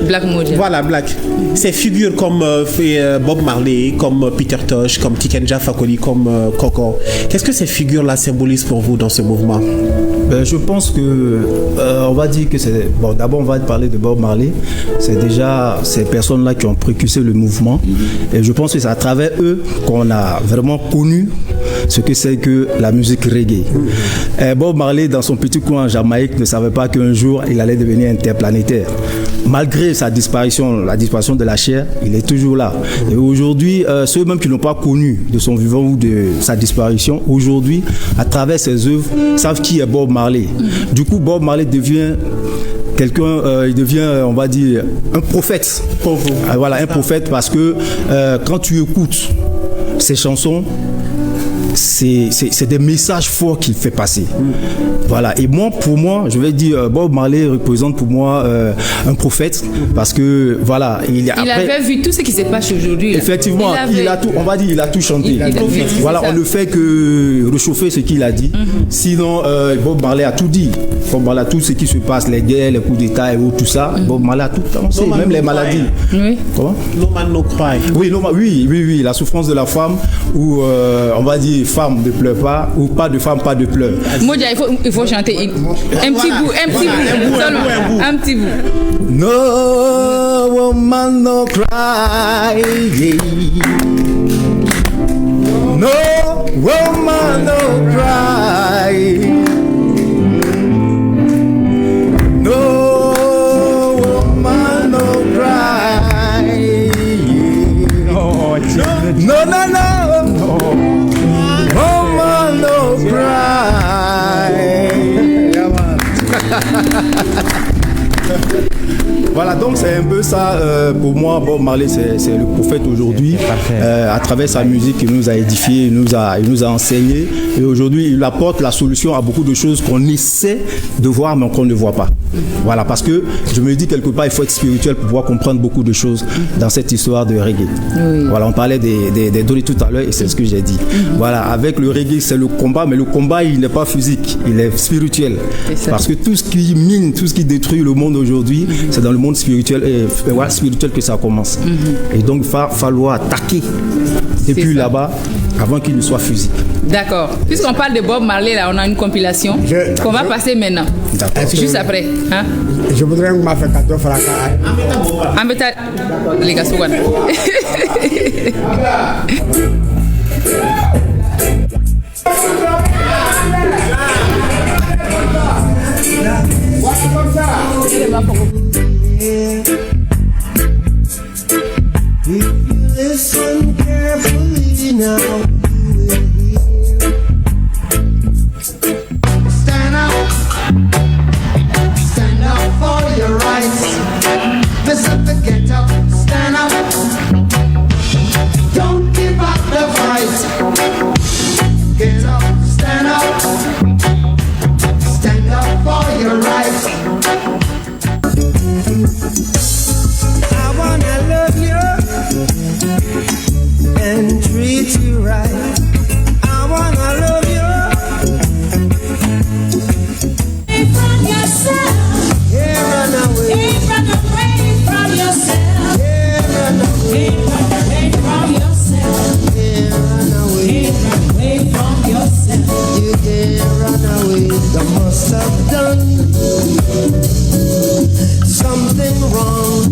S5: Black Moja.
S6: Voilà, Black. Ces figures comme Bob Marley, comme Peter Tosh, comme Tiken Jah Fakoly, comme Coco. Qu'est-ce que ces figures-là symbolisent pour vous dans ce mouvement?
S10: Je pense que on va dire que c'est bon. D'abord, on va parler de Bob Marley. C'est déjà ces personnes-là qui ont précursé le mouvement, et je pense que c'est à travers eux qu'on a vraiment connu ce que c'est que la musique reggae. Bob Marley, dans son petit coin en Jamaïque, ne savait pas qu'un jour il allait devenir interplanétaire. Malgré sa disparition, la disparition de la chair, il est toujours là. Et aujourd'hui, ceux même qui n'ont pas connu de son vivant ou de sa disparition, aujourd'hui, à travers ses œuvres, savent qui est Bob Marley. Du coup, Bob Marley devient quelqu'un, il devient, on va dire, un prophète. Voilà, un prophète, parce que quand tu écoutes ses chansons, c'est des messages forts qu'il fait passer. Voilà. Et moi, pour moi, je vais dire, Bob Marley représente pour moi un prophète, parce que voilà, il
S5: avait vu tout ce qui se passe aujourd'hui.
S10: Effectivement, il a tout, on va dire, il a tout chanté. Voilà, on ne fait que réchauffer ce qu'il a dit. Sinon, Bob Marley a tout dit. Bob Marley a tout ce qui se passe, les guerres, les coups d'État et tout ça. Bob Marley a tout pensé, même les maladies.
S5: Oui.
S10: Comment?
S6: No man no cry.
S10: Oui, la souffrance de la femme, ou on va dire femme ne pleure pas, ou pas de femme, pas de pleurs.
S5: Modia, il faut chanter un petit bout, un petit bout.
S10: No woman no cry. No woman no cry. No woman no cry. No, no, no. Woman no cry. Voilà, donc c'est un peu ça pour moi. Bob Marley, c'est le prophète aujourd'hui. À travers sa musique, il nous a édifié, il nous a enseigné. Et aujourd'hui, il apporte la solution à beaucoup de choses qu'on essaie de voir, mais qu'on ne voit pas. Voilà, parce que je me dis quelque part, il faut être spirituel pour pouvoir comprendre beaucoup de choses dans cette histoire de reggae. Oui. Voilà, on parlait des Dolly tout à l'heure et c'est ce que j'ai dit. Voilà, avec le reggae, c'est le combat, mais le combat, il n'est pas physique, il est spirituel. Parce que tout ce qui mine, tout ce qui détruit le monde aujourd'hui, c'est dans le monde spirituel et voilà, spirituel que ça commence. Et donc, il va falloir attaquer. Et puis là-bas, avant qu'il ne soit physique.
S5: D'accord. Puisqu'on parle de Bob Marley, là, on a une compilation qu'on va passer maintenant. Juste après. Hein?
S4: Je voudrais que ma fait cadeau fracas.
S5: Ambeta les gars,
S11: If you listen carefully now, stand up for your rights. Listen to get up, stand up. Don't give up the fight. Get up, stand up. Stand up for your rights. I wanna love you and treat you right. I wanna love you. Ain't from yourself. Yeah, run away. Ain't run away from yourself. Yeah, run away. Ain't run away from yourself. Yeah, run away. Ain't run away from yourself. You can't run away. You must have done something wrong.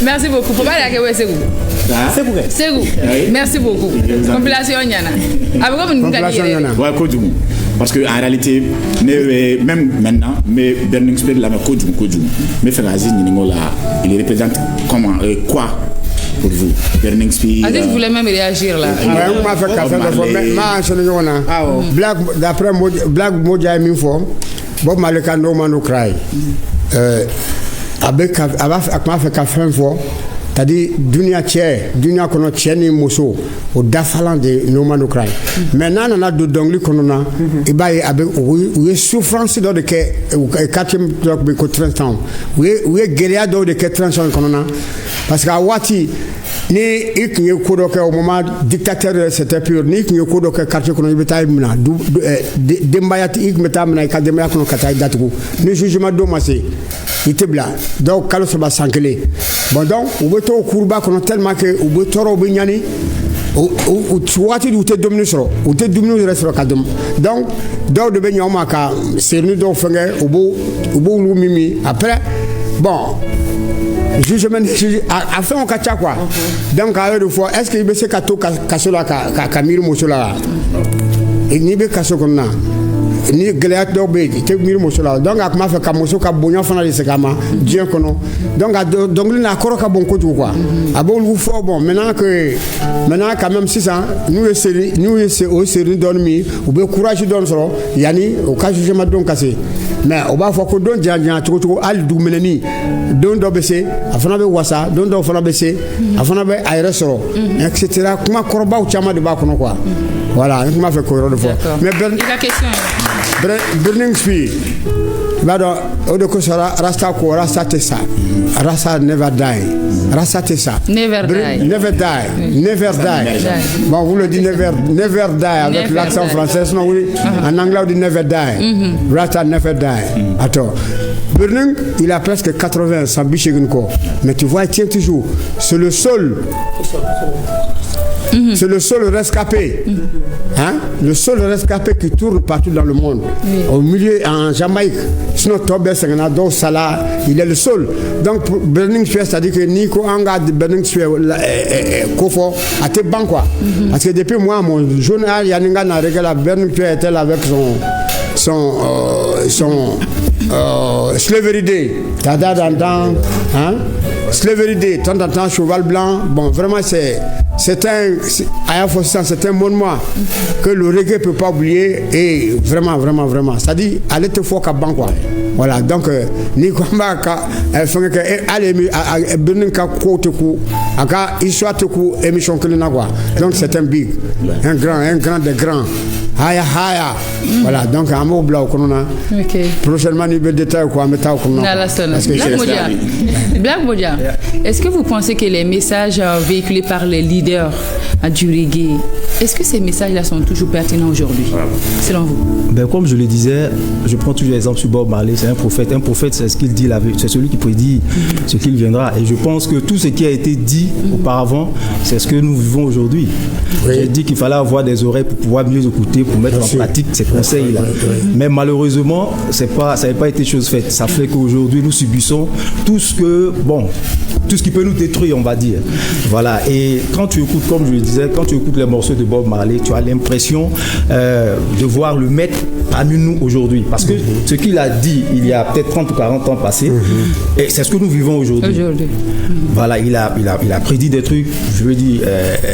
S5: Merci beaucoup. Faut pas dire que c'est vous. C'est vous. Merci beaucoup. Compilation Nyana. Avec vous
S7: ouais, Kodjoum. Parce que en réalité, même maintenant, mais Burning Spirit la Kodjoum. Mais Ferrazi Ningola, il représente comment quoi pour vous? Burning Spirit.
S5: Aziz voulait même réagir là.
S4: Ouais, on m'a fait café de Black d'après Black Modia Minfo, Bob Marley no man no cry. Avec ma fait café fort. C'est-à-dire, dunia kono tcheni moso au dafalan de no man no cry. Maintenant on a de dongli kono na e baye avec oui souffrance de que quatrième bloc be ko 30 ans. Oui guerre de que 30 ans kono na parce que awati ni iknye kodo ke au moment dictateur de cette période ni iknye kodo ke quartier kono beta mina dembayati ik meta mina ka demaya kono kata datuko ni jugement do massé itebla donc kalo se ba sankele bon donc ou beto kurba kono tellement que ou betoro be nyani ou tuati du te dominer soro ou te dominer restero kadum donc do de be nyoma ka serni do fenge ou bo mimi après bon jugement a fait un kacha quoi. Donc à eux de fois est-ce qu'il veut se kato kasola ka miru mosola. Et ni be kaso konna. Ni gléat do be te miru mosola. Donc a kuma fait ka moso ka bonyo fana de se kama Dieu kono. Donc donc il na koro ka bon ko quoi. A bon vous faut bon maintenant quand même 6 ans nous c'est au série dormi ou be courage don soro yani au cas jugement don cassé. Mais on va voir que don dia to al du meneni don do bese afana be wasa don do fana bese afana be ayre soro etc. Kuma korba ou chama de ba kono quoi. Voilà, on m'a fait courir de fois. Mais
S5: la question
S4: Burning Speed. Bado odo ko sara rasta ko rasta tesa. Rasta never die. Rasta tesa.
S5: Never die.
S4: Never die. Never die. Bon, vous le dites never die avec l'accent français, non oui. En anglais on dit never die. Rasta never die. Attends. Burning, il a presque 80 sans bichegin ko. Mais tu vois, il tient toujours. C'est le seul. C'est le seul rescapé. Hein? Le seul rescapé qui tourne partout dans le monde. Au milieu, en Jamaïque. Sinon, Tobé Senganado, Salah, il est le seul. Donc, Burning Spear, c'est-à-dire que Nico Anga de Burning Spear, Kofo, à tes banques, quoi. Parce que depuis moi, mon journal, Yaninga n'a réglé la Burning Spear était là avec son Slavery Day. Tada dandan, hein? Slavery Day, tant en temps, cheval blanc. Bon, vraiment, c'est un monument que le reggae ne peut pas oublier et vraiment. C'est-à-dire, allez te faire qu'à banque, quoi. Voilà, donc, ni comme allez, Burning ka côté coup, aka histoire te coup, émission que l'on quoi. Donc, c'est un big, un grand des grands. Haya. Voilà, donc un mot blanc qu'on a. Prochainement, il y a des détails quoi, mais t'as comme
S5: Black Modia, est-ce que vous pensez que les messages véhiculés par les leaders du reggae, est-ce que ces messages-là sont toujours pertinents aujourd'hui, selon vous?
S10: Ben, comme je le disais, je prends toujours l'exemple sur Bob Marley, c'est un prophète. Un prophète, c'est ce qu'il dit, c'est celui qui prédit ce qu'il viendra. Et je pense que tout ce qui a été dit auparavant, c'est ce que nous vivons aujourd'hui. J'ai dit qu'il fallait avoir des oreilles pour pouvoir mieux écouter, pour mettre en pratique ces conseils-là. Mais malheureusement, ça n'avait pas été chose faite. Ça fait qu'aujourd'hui, nous subissons tout ce qui peut nous détruire, on va dire. Voilà. Et quand tu écoutes, comme je le disais, quand tu écoutes les morceaux de Bob Marley, tu as l'impression de voir le maître parmi nous aujourd'hui. Parce que ce qu'il a dit il y a peut-être 30 ou 40 ans passés, et c'est ce que nous vivons aujourd'hui. Voilà, il a prédit des trucs. Je veux dire,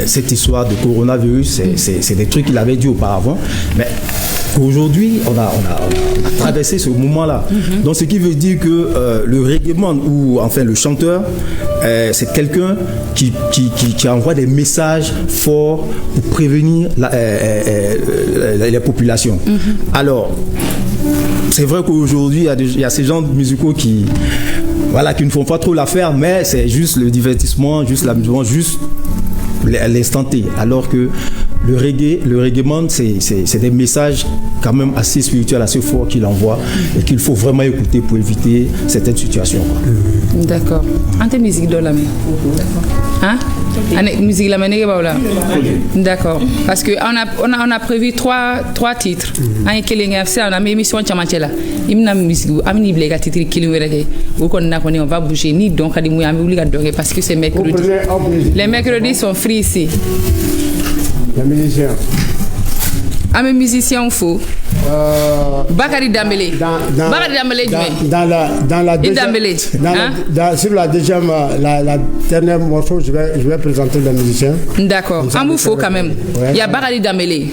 S10: cette histoire de coronavirus, c'est des trucs qu'il avait dit auparavant. Mais aujourd'hui, on a traversé ce moment-là. Donc, ce qui veut dire que le reggae man, ou enfin le chanteur, c'est quelqu'un qui envoie des messages forts pour prévenir les populations. Alors, c'est vrai qu'aujourd'hui, il y a ces gens musicaux qui ne font pas trop l'affaire, mais c'est juste le divertissement, juste l'amusement, juste l'instant T. Alors que le reggae man, c'est des messages quand même assez spirituels, assez forts qu'il envoie et qu'il faut vraiment écouter pour éviter certaines situations.
S5: D'accord. Ante musique de la main. Hein? Musique de la main, d'accord. Parce que on a prévu trois titres. On a mis émission Chamachela. Il a musique. On va bouger ni donc parce que c'est mercredi. Les mercredis sont free ici.
S4: Les musiciens.
S5: Ah, mes musiciens faux. Bakary Dambélé. Bakary Dambélé
S4: sur la deuxième, la dernière morceau, je vais présenter les musiciens.
S5: D'accord. En vous faut quand même. Il y a Bakary Dambélé.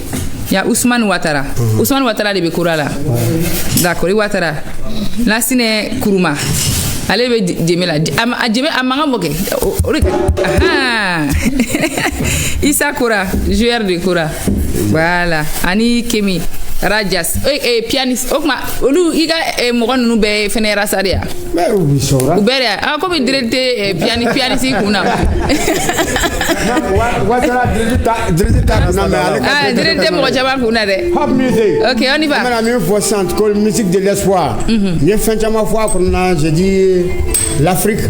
S5: Il y a Ousmane Ouattara. Ousmane Ouattara de Bekoura là. D'accord. Ouattara. Là, c'est Kourouma. Allez, Djemé là. Djemé à Mangamoke. Issa Koura, joueur de Koura. Voilà. Ani Kemi. Rajas. Pianiste. Okma. Olu, iga moron nous be fenera saria.
S4: Mais oui, sora.
S5: Uberia. Ah, comme directeur pianiste kuna. Ah, directeur mo jaba kuna de.
S4: Pop music.
S5: OK, on y va.
S4: On a mis une voix sainte, comme musique de l'espoir. Bien fin de ma foi qu'on a, j'ai dit l'Afrique,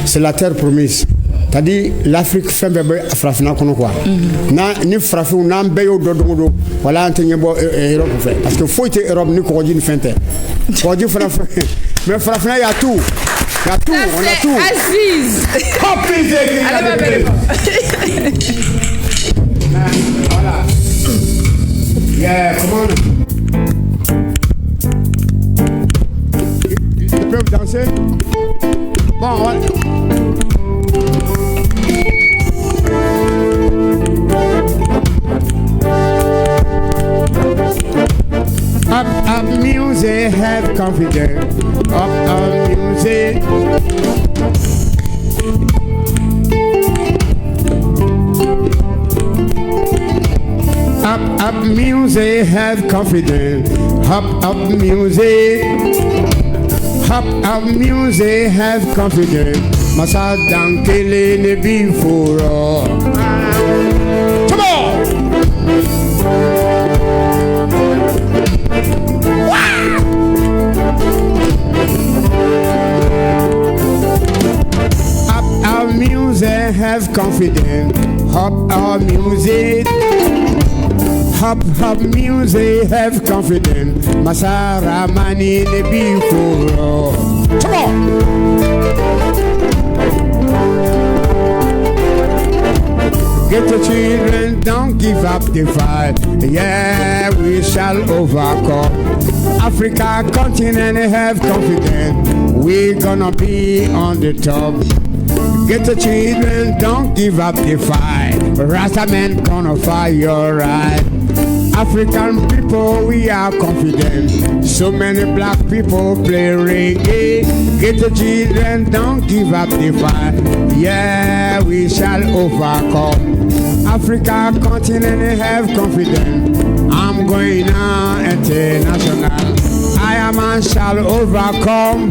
S4: c'est la terre promise. C'est-à-dire l'Afrique fait bébé frafina kono quoi. Na ni frafu na mbeyo dododo wala antenya bo Europe fait parce que faut être Europe ni ko jini fente. Ko jini frafina Mais franchement, il y a tout. Il y a tout,
S5: Ça,
S4: on a
S5: c'est
S4: tout.
S5: Aziz.
S4: Hop,
S5: Allez, ma belle.
S4: Voilà. Yeah, come on. Tu peux me danser? Bon, voilà. Up music, have confidence. Up music. Up music, have confidence. Up music. Up music, have confidence. Masa dankele ne before. Come on. Up music, have confidence. Up music. Hop music, have confidence. Masara mani ne before. Come on. Get the children, don't give up the fight. Yeah, we shall overcome. Africa continent, have confidence. We're gonna be on the top. Get the children, don't give up the fight. Rasta men gonna fight your right. African people, we are confident. So many black people play reggae. Get the children, don't give up the fight. Yeah, we shall overcome. Africa continent, have confidence. I'm going on international. I am and shall overcome.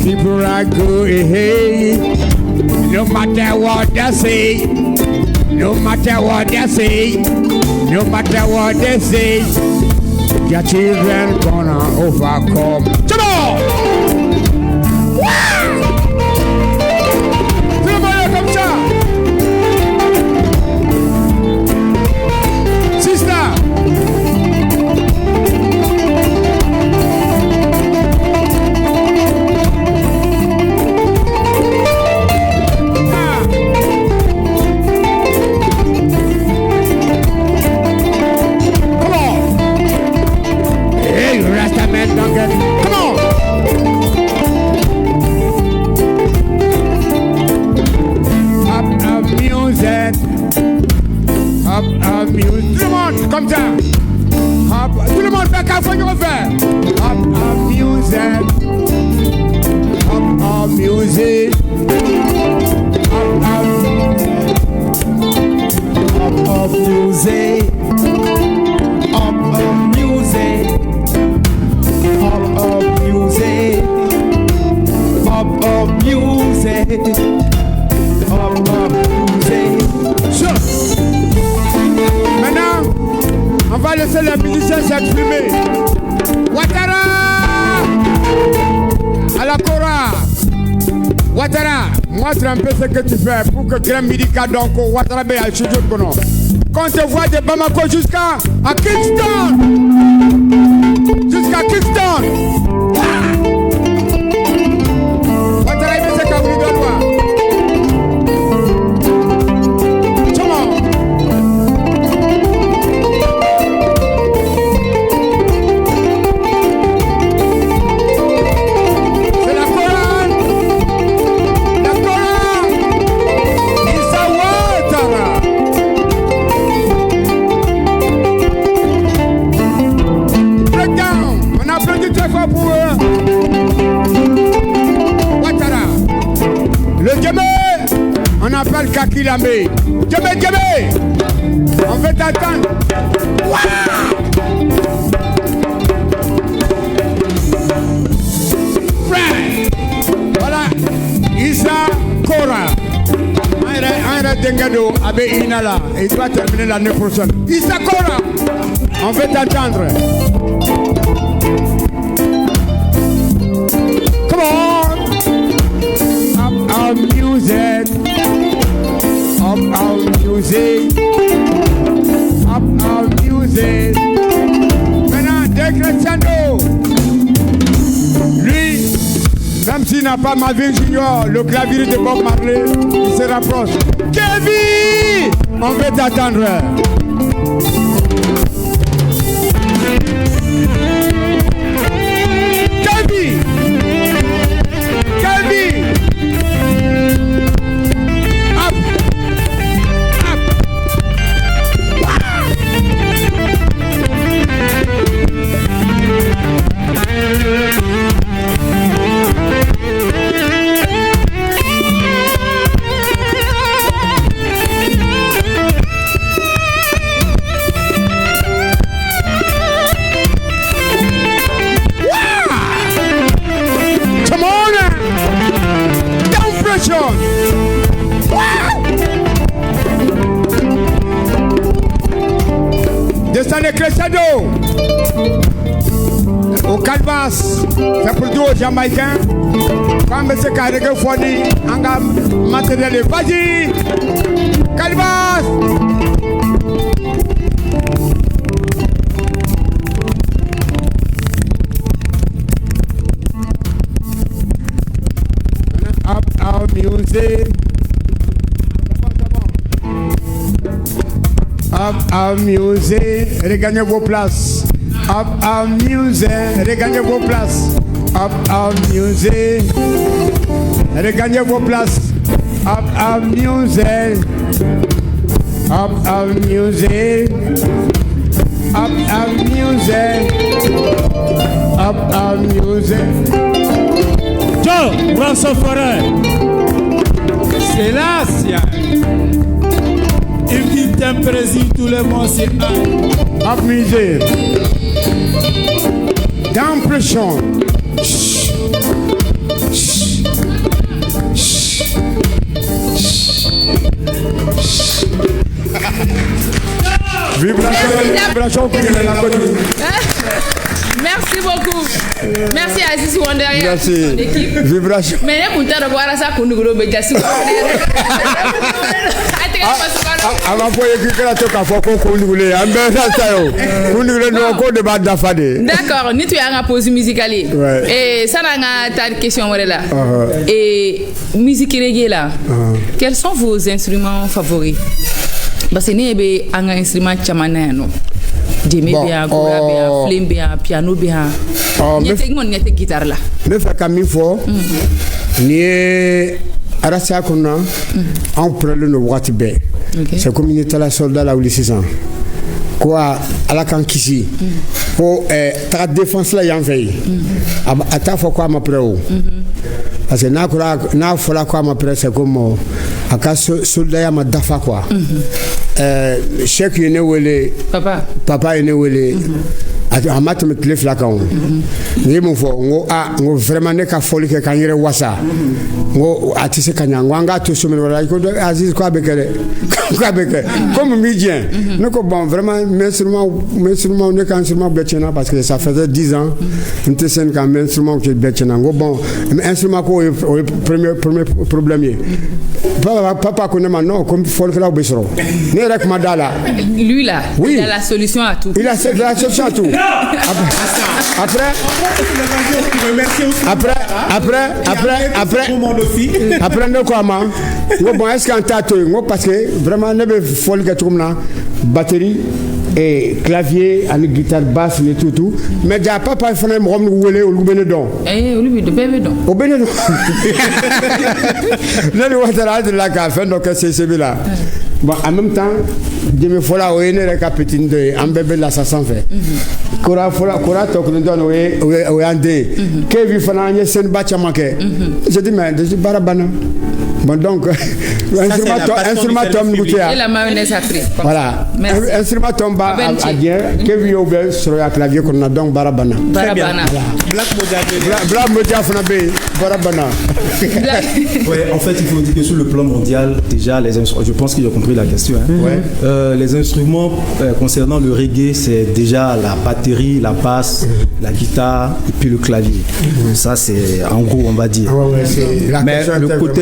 S4: Keep right going, hey. No matter what they say, no matter what they say, no matter what they say, your children gonna overcome. Come on! Wow! Comme ça! Sister! Come on! Up music. Up music. Tout le monde, comme ça. Tout le monde fait qu'à faire refaire. Up music. Up music. Up music. Up music. Up music. Up music. Up music. Sure. Maintenant, on va laisser les musiciens s'exprimer. Ouattara! À la Cora! Ouattara, montre un peu ce que tu fais pour que Grand Midi Kadonko, Ouattara Béa, je suis quand on te voit de Bamako jusqu'à Kingston! Jusqu'à Kingston! Ouattara, il fait ce qu'on lui doit. On appelle Kakilambe. Djemé. On veut t'attendre. Voilà. Issa Kora. Aïra Dengado, Abe Inala. Il doit terminer l'année prochaine. Issa Kora. On veut t'attendre. Come on. Up music. Up music. Up music. Maintenant, décrescendo. Lui, qui n'a pas Marvin Junior, le clavier de Bob Marley, il se rapproche. Kevin, on veut t'attendre. Kevin, Kevin. Up, up. Come on! Down pressure! Descendez crescendo! Au Calvas, c'est pour tout aux Jamaïcains. Quand M. Karege Foni, en matériel, vas-y! Calvas! Up our music. Up our music. Regagnez vos places. Up our music. Regagnez vos places. Up our music. Regagnez vos places. Up our music. Up our music. Up our music. Up our music.
S12: Joe, Rastafari. C'est là, il dit t'impréside tout le monde, c'est un.
S4: Up music. Down pression. Vibration pour la Côte.
S5: Merci beaucoup. Merci Aziz Wonder.
S4: Merci. Vibration.
S5: Mais ne munta de boire ça qu'on nous robe gassi.
S4: Avant pour écrire la toka faut qu'on nous voulait. En ben ça yo. Nous nous le encore de bad d'afade.
S5: D'accord, ni tu as un pause musicale. Et ça n'a ta question là. Et musique reggae là. Quels sont vos instruments favoris? Parce que ni be un instrument chamana no. Djembe bien, gora bien, flame bien, piano bien. Nyete guitare là.
S4: Ne fait qu'à mi fort. Ni arasa kona. On prend le wati be. C'est comme une tala soldat là ou les 600. Quoi à la kankisi. Pour ta défense là y'en fait. Ata faut quoi ma preo. Parce que na fola quoi ma preo c'est comme aka soldat ya ma dafa quoi. Chèque yene wele papa yene wele amat me clef la kan ni mo fo ngo vraiment ne ka foli ke kan yere wasa ngo atise kanya ngo anga to so me wala ko Aziz ko abekele comme midien ne ko bon vraiment instrument ne kan instrument betchena parce que ça faisait 10 ans on te sen quand même instrument que betchena ngo bon instrument ko premier problème papa ko ne ma non comme foli la obesro ne rek madala
S5: lui là
S4: oui.
S5: Il a la solution à tout.
S4: Il a la solution à tout. Après, nous quoi, bon, est-ce qu'un tatou, parce que vraiment, ne veut folle que tout le monde, batterie et clavier, avec guitare basse, et tout. Mais déjà, papa, il faut me rendre au Bénédon.
S5: Eh, au Bénédon.
S4: Au Bénédon. Là, le water de la café, donc c'est celui-là. Bon, en même temps, je me fais là où il y a un petit de un bébé là ça s'en fait. Kora to que nous donne où andé. Que vi fana n'y c'est une bâche à manquer. Je dis mais je suis barabana. Bon donc instrument tombe goûter.
S5: Et la mayonnaise a pris.
S4: Voilà. Instrument tombe à bien. Que vi au bel sur la clavier qu'on a donc barabana.
S5: Barabana.
S4: Black Modia fana be barabana.
S10: Ouais, en fait, il faut dire que sur le plan mondial, déjà les instruments, je pense que j'ai compris la question. Hein. Ouais. Les instruments concernant le reggae, c'est déjà la batterie, la basse, la guitare et puis le clavier. Ça, c'est en gros, on va dire. Mais le côté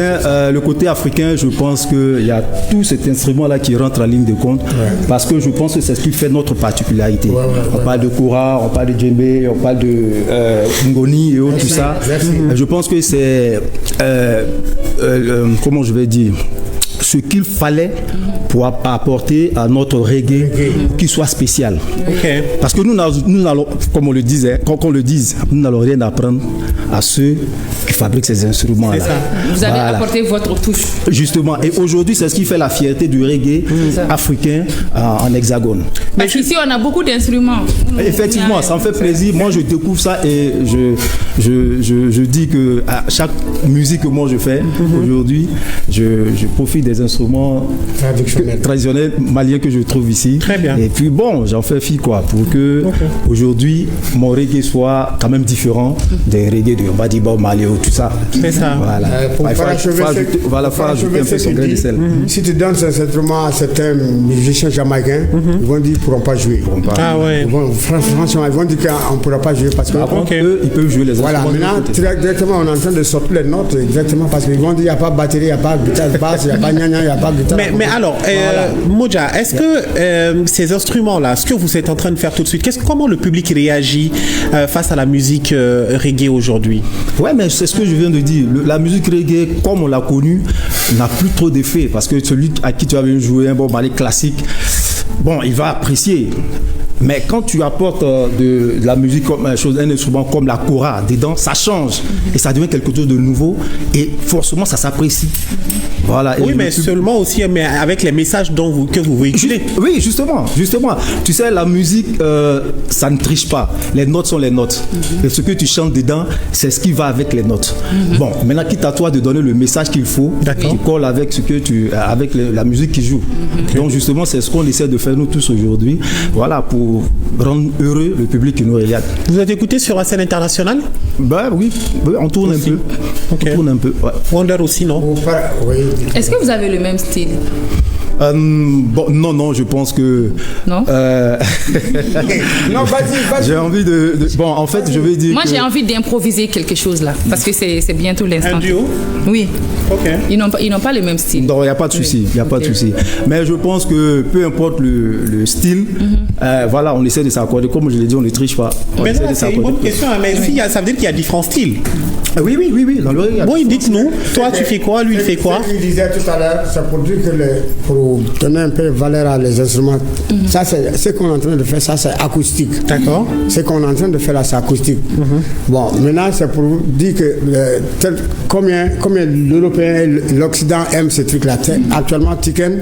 S10: le côté africain, je pense qu'il y a tout cet instrument-là qui rentre en ligne de compte, parce que je pense que c'est ce qui fait notre particularité. On parle de kora, on parle de djembé, on parle de ngoni et autres, tout ça. Je pense que c'est, comment je vais dire, ce qu'il fallait pour apporter à notre reggae qui soit spécial. Parce que nous n'allons, comme on le disait, nous n'allons rien apprendre à ceux qui fabriquent ces instruments-là.
S5: Vous avez apporté votre touche.
S10: Justement, et aujourd'hui, c'est ce qui fait la fierté du reggae africain en hexagone.
S5: Parce qu'ici, on a beaucoup d'instruments.
S10: Effectivement, ça me fait plaisir. Moi, je découvre ça et je dis que à chaque musique que moi je fais aujourd'hui, je profite des instruments traditionnels maliens que je trouve ici. Très bien. Et puis bon, j'en fais fi quoi, pour que aujourd'hui mon reggae soit quand même différent des reggae de Badiba, Mali ou tout ça.
S4: C'est ça.
S10: Voilà.
S4: Pour parachever
S10: un peu son grain de sel.
S4: Si tu donnes cet instrument à certains musiciens jamaïcains, ils vont dire qu'ils ne pourront pas jouer. Franchement, ils vont dire qu'on ne pourra pas jouer parce que
S10: eux, ils peuvent jouer les instruments.
S4: Voilà, maintenant, directement, on est en train de sortir les notes, exactement, parce qu'ils vont dire qu'il n'y a pas de batterie, il n'y a pas de guitare basse, il n'y a pas de gna-gna, il n'y a pas de guitare.
S6: Mais alors, Modja, est-ce que ces instruments-là, ce que vous êtes en train de faire tout de suite, comment le public réagit face à la musique reggae aujourd'hui?
S10: Ouais, mais c'est ce que je viens de dire. La musique reggae, comme on l'a connue, n'a plus trop d'effet, parce que celui à qui tu avais joué un bon ballet classique, bon, il va apprécier. Mais quand tu apportes de la musique comme un instrument comme la kora dedans, ça change et ça devient quelque chose de nouveau et forcément ça s'apprécie. Voilà.
S6: Oui, mais seulement aussi mais avec les messages que vous véhiculez.
S10: Oui, justement. Tu sais, la musique, ça ne triche pas. Les notes sont les notes. Et ce que tu chantes dedans, c'est ce qui va avec les notes. Bon, maintenant, quitte à toi de donner le message qu'il faut, qui colle avec avec la musique qui joue. Donc justement, c'est ce qu'on essaie de faire nous tous aujourd'hui. Voilà, pour rendre heureux le public qui nous regarde.
S6: Vous êtes écouté sur la scène internationale?
S10: Ben oui, on tourne un peu. On tourne un peu.
S6: Wonder aussi, non?
S5: Est-ce que vous avez le même style?
S10: Non, je pense que...
S5: Non
S4: Non, vas-y.
S10: J'ai envie de... Bon, en fait, je vais dire
S5: Moi, j'ai envie d'improviser quelque chose là, parce que c'est bientôt l'instant.
S6: Un duo?
S5: Oui. Ils n'ont pas le même style.
S10: Non, il n'y a pas de souci. Pas de souci. Mais je pense que peu importe le style, voilà, on essaie de s'accorder. Comme je l'ai dit, on ne triche pas.
S6: Mais là, c'est une bonne question. Mais ça veut dire qu'il y a différents styles.
S10: Oui. Dans le reggae.
S6: Bon, dites-nous, toi tu fais quoi, lui il fait quoi?
S4: Ce qu'il disait tout à l'heure, c'est pour dire que pour donner un peu de valeur à les instruments, ça c'est ce qu'on est en train de faire, ça c'est acoustique.
S6: D'accord.
S4: Ce qu'on est en train de faire là, c'est acoustique. Bon, maintenant c'est pour dire que combien l'Européen et l'Occident aiment ce truc-là. Actuellement, Tiken,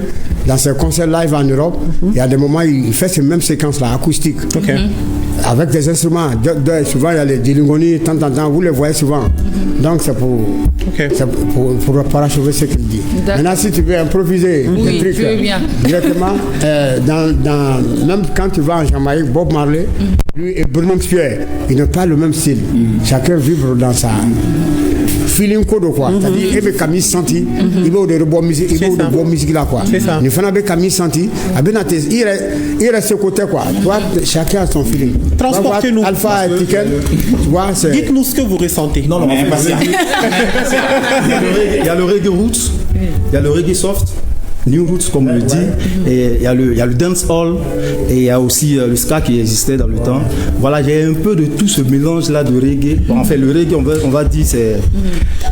S4: dans ses concerts live en Europe, il y a des moments il fait ces mêmes séquences-là, acoustiques. Avec des instruments. Souvent, il y a les dilingoni, de temps en temps, vous les voyez souvent. Donc, c'est pour parachever ce qu'il dit. Maintenant, si tu veux improviser des trucs directement, même quand tu vas en Jamaïque, Bob Marley, lui et Bruno Spear, ils n'ont pas le même style. Chacun vibre dans sa feeling code quoi. C'est-à-dire, il veut Camille Santi, il veut de bonne musique, il veut de bonne musique là quoi.
S6: C'est ça.
S4: Il faut avec Camille Santi, il reste ce côté quoi. Toi, chacun a son feeling.
S6: Transportez-nous.
S4: Alpha et Tiken, tu vois,
S6: dites-nous ce que vous ressentez.
S10: Non, en fait, il y a le reggae roots, il y a le reggae soft, New Roots comme on le dit, et il y a le dance hall et il y a aussi le ska qui existait dans le temps. Voilà, j'ai un peu de tout ce mélange là de reggae. Bon, en fait, le reggae, on va dire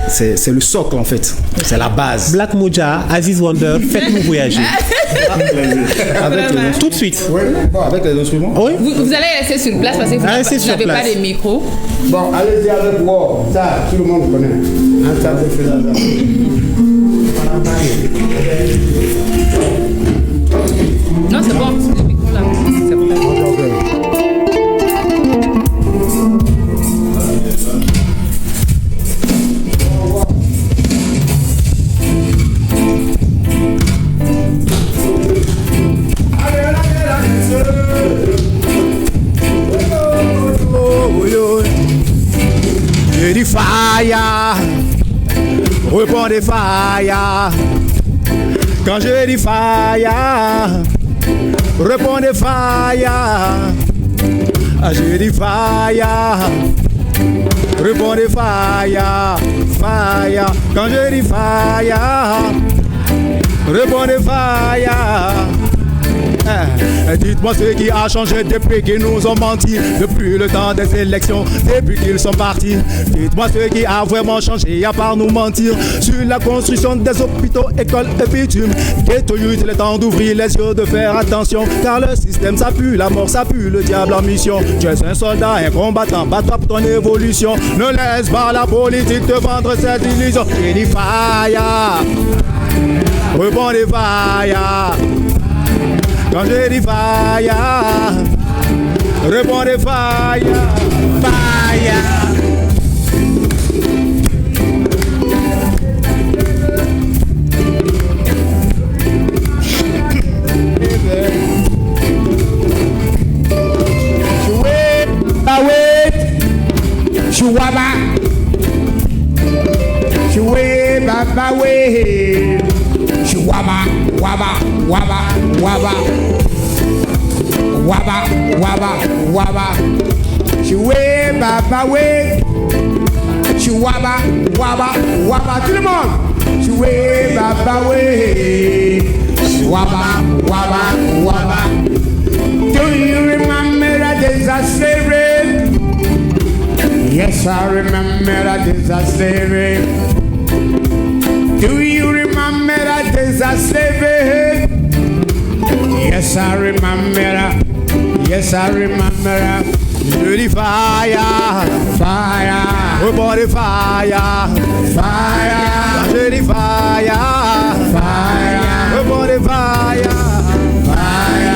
S10: c'est le socle en fait, c'est la base.
S6: Black Modja, Aziz Wonder, faites-nous voyager. Tout de suite.
S10: Avec les instruments.
S5: Oui. Vous allez rester sur place parce que vous n'avez pas de micro.
S4: Bon, allez-y avec moi. Ça, tout le monde connaît. Un tas de faisable.
S5: Non, c'est bon. Le micro là. C'est bon.
S12: J'ai du fire, reprends des fire. Quand j'ai du fire, reprends des fire. J'ai du fire, reprends des fire.
S10: fire. Quand je dis fire, répondez fire. Dites-moi ce qui a changé depuis qu'ils nous ont menti, depuis le temps des élections, depuis qu'ils sont partis. Dites-moi ce qui a vraiment changé à part nous mentir sur la construction des hôpitaux, écoles et bitumes. Ghetto Youth, il est temps d'ouvrir les yeux, de faire attention, car le système ça pue, la mort ça pue, le diable en mission. Tu es un soldat, un combattant, bats-toi pour ton évolution. Ne laisse pas la politique te vendre cette illusion. Il dit fire, répondez fire. Quand je dis fire, répondez fire, fire.
S4: Chouaba, choué, baba, wé. Chouaba, waba, waba, waba. Waba, waba, waba. Choué, baba, wé. Chouaba, waba, waba. Tout le monde. Choué, baba, wé. Waba, waba, waba. Do you remember that days I slavery? Yes, I remember that days I slavery. Do you remember that days I slavery? Yes, I remember. Yes, I remember.
S10: Je dis fire,
S4: fire.
S10: Répondez fire,
S4: fire.
S10: Je dis fire,
S4: fire.
S10: Répondez fire,
S4: fire.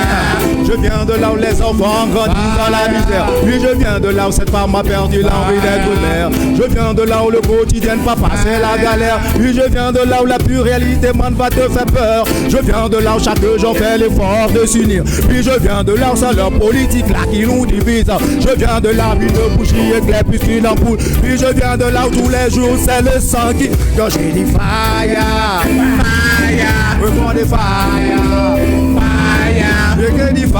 S10: Je viens de là où les enfants grandissent dans la misère. Puis je viens de là où cette femme a perdu l'envie d'être mère. Je viens de là où le quotidien papa c'est la galère. Puis je viens de là où la pure réalité man va te faire peur. Je viens de là où chaque jour fait l'effort de s'unir. Puis je viens de là où c'est leur politique là qui nous divise. Je viens de là où une bougie éclaire plus qu'une ampoule. Puis je viens de là où tous les jours c'est le sang qui. Quand j'ai dit fire, fire, répondez fire, fire, je que dis fire,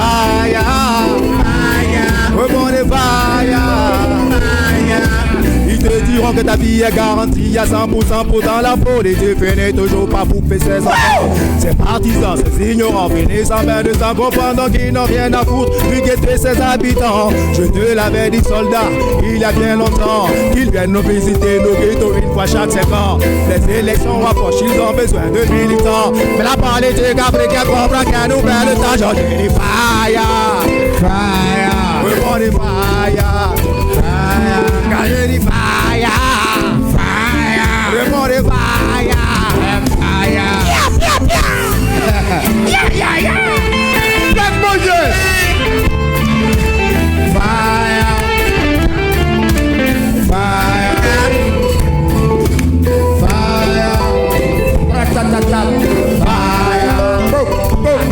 S10: fire, répondez fire, fire. Ils te diront que ta vie est garantie à 100%, pourtant la politique finit toujours par bouffer ses enfants. Ces partisans, ces ignorants finissent en main de sang, confondant qu'ils n'ont rien à foutre, puis guetter ses habitants. Je te l'avais dit soldat, il y a bien longtemps, qu'ils viennent nous visiter nos ghettos une fois chaque 5 ans. Les élections approchent, ils ont besoin de militants. Mais la politique africaine comprend qu'elle nous perd le temps. J'en dis fire, fire, répondez fire, fire. Quand je dis fire, fire, répondez fire, fire. Yeah, yeah, yeah. That's Moses. Fire, fire, fire, ratatata, fire, boom, boom,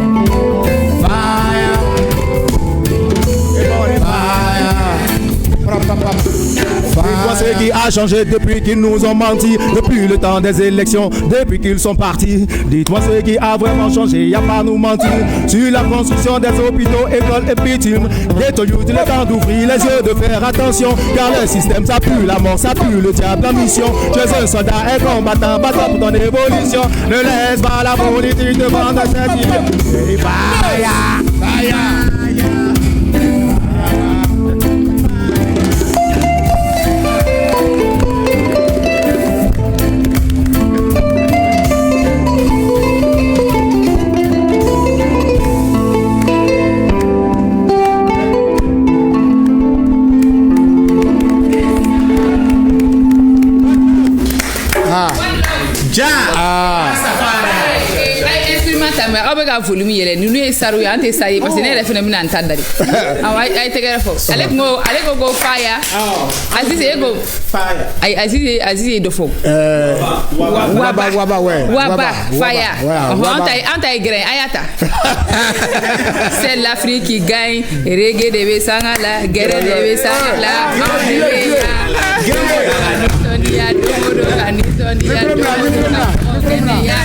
S10: fire, Dites-moi ce qui a changé depuis qu'ils nous ont menti, depuis le temps des élections, depuis qu'ils sont partis. Dites-moi ce qui a vraiment changé, y'a pas nous mentir sur la construction des hôpitaux, écoles et bitumes. Ghetto Youth, il est temps d'ouvrir les yeux, de faire attention, car le système ça pue, la mort ça pue, le diable en mission. Tu es un soldat, un combattant, battant pour ton évolution. Ne laisse pas la politique te vendre cette idée. Fire, fire.
S5: aw bɛ ka volume yɛlɛ ninnu ye saru ye an tɛ sa ye parce que ne yɛrɛ fana bɛna n ta dari awɔ a ye tɛgɛrɛ fɔ ale ko faya Azizi e ko ayi Azizi ye dɔ fɔ waba faya an ta ye gɛrɛ a y'a ta c'est l'Afrique qui gagne reggae de bɛ sanga la gɛrɛ de bɛ sanga la anw de bɛ yan nisɔndiya dogo dogo ka nisɔndiya dogo dogo ka kɛnɛya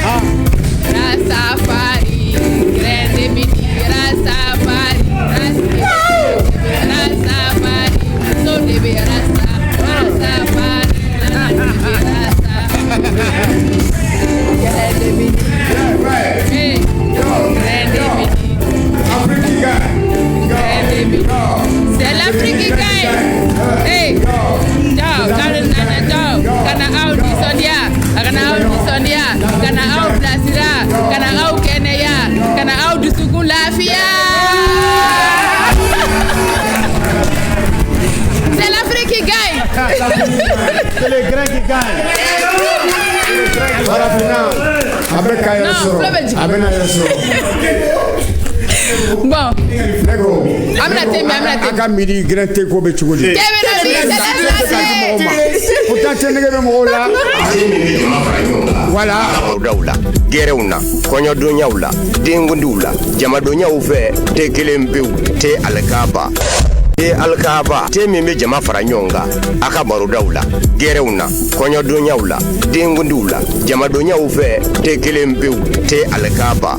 S5: Rastafari, grande midi, Rastafari, Rastafari, so debe Rastafari,
S4: C'est les grains qui gagnent. Voilà,
S5: bon. Amna
S4: midi grain te ko be chugodi. Voilà.
S13: Daula, Gereuna, Konyo Donyaula, Dingundula, Jamadonya Uve, Te Kilembu, Te Alkaba. Te Alkaba, Te Mimi Jama Faranyonga, Akabaru Daula, Gereuna, Konyo Donyaula, Dingundula, Jamadonya Uve, Te Kilembu, Te Alkaba.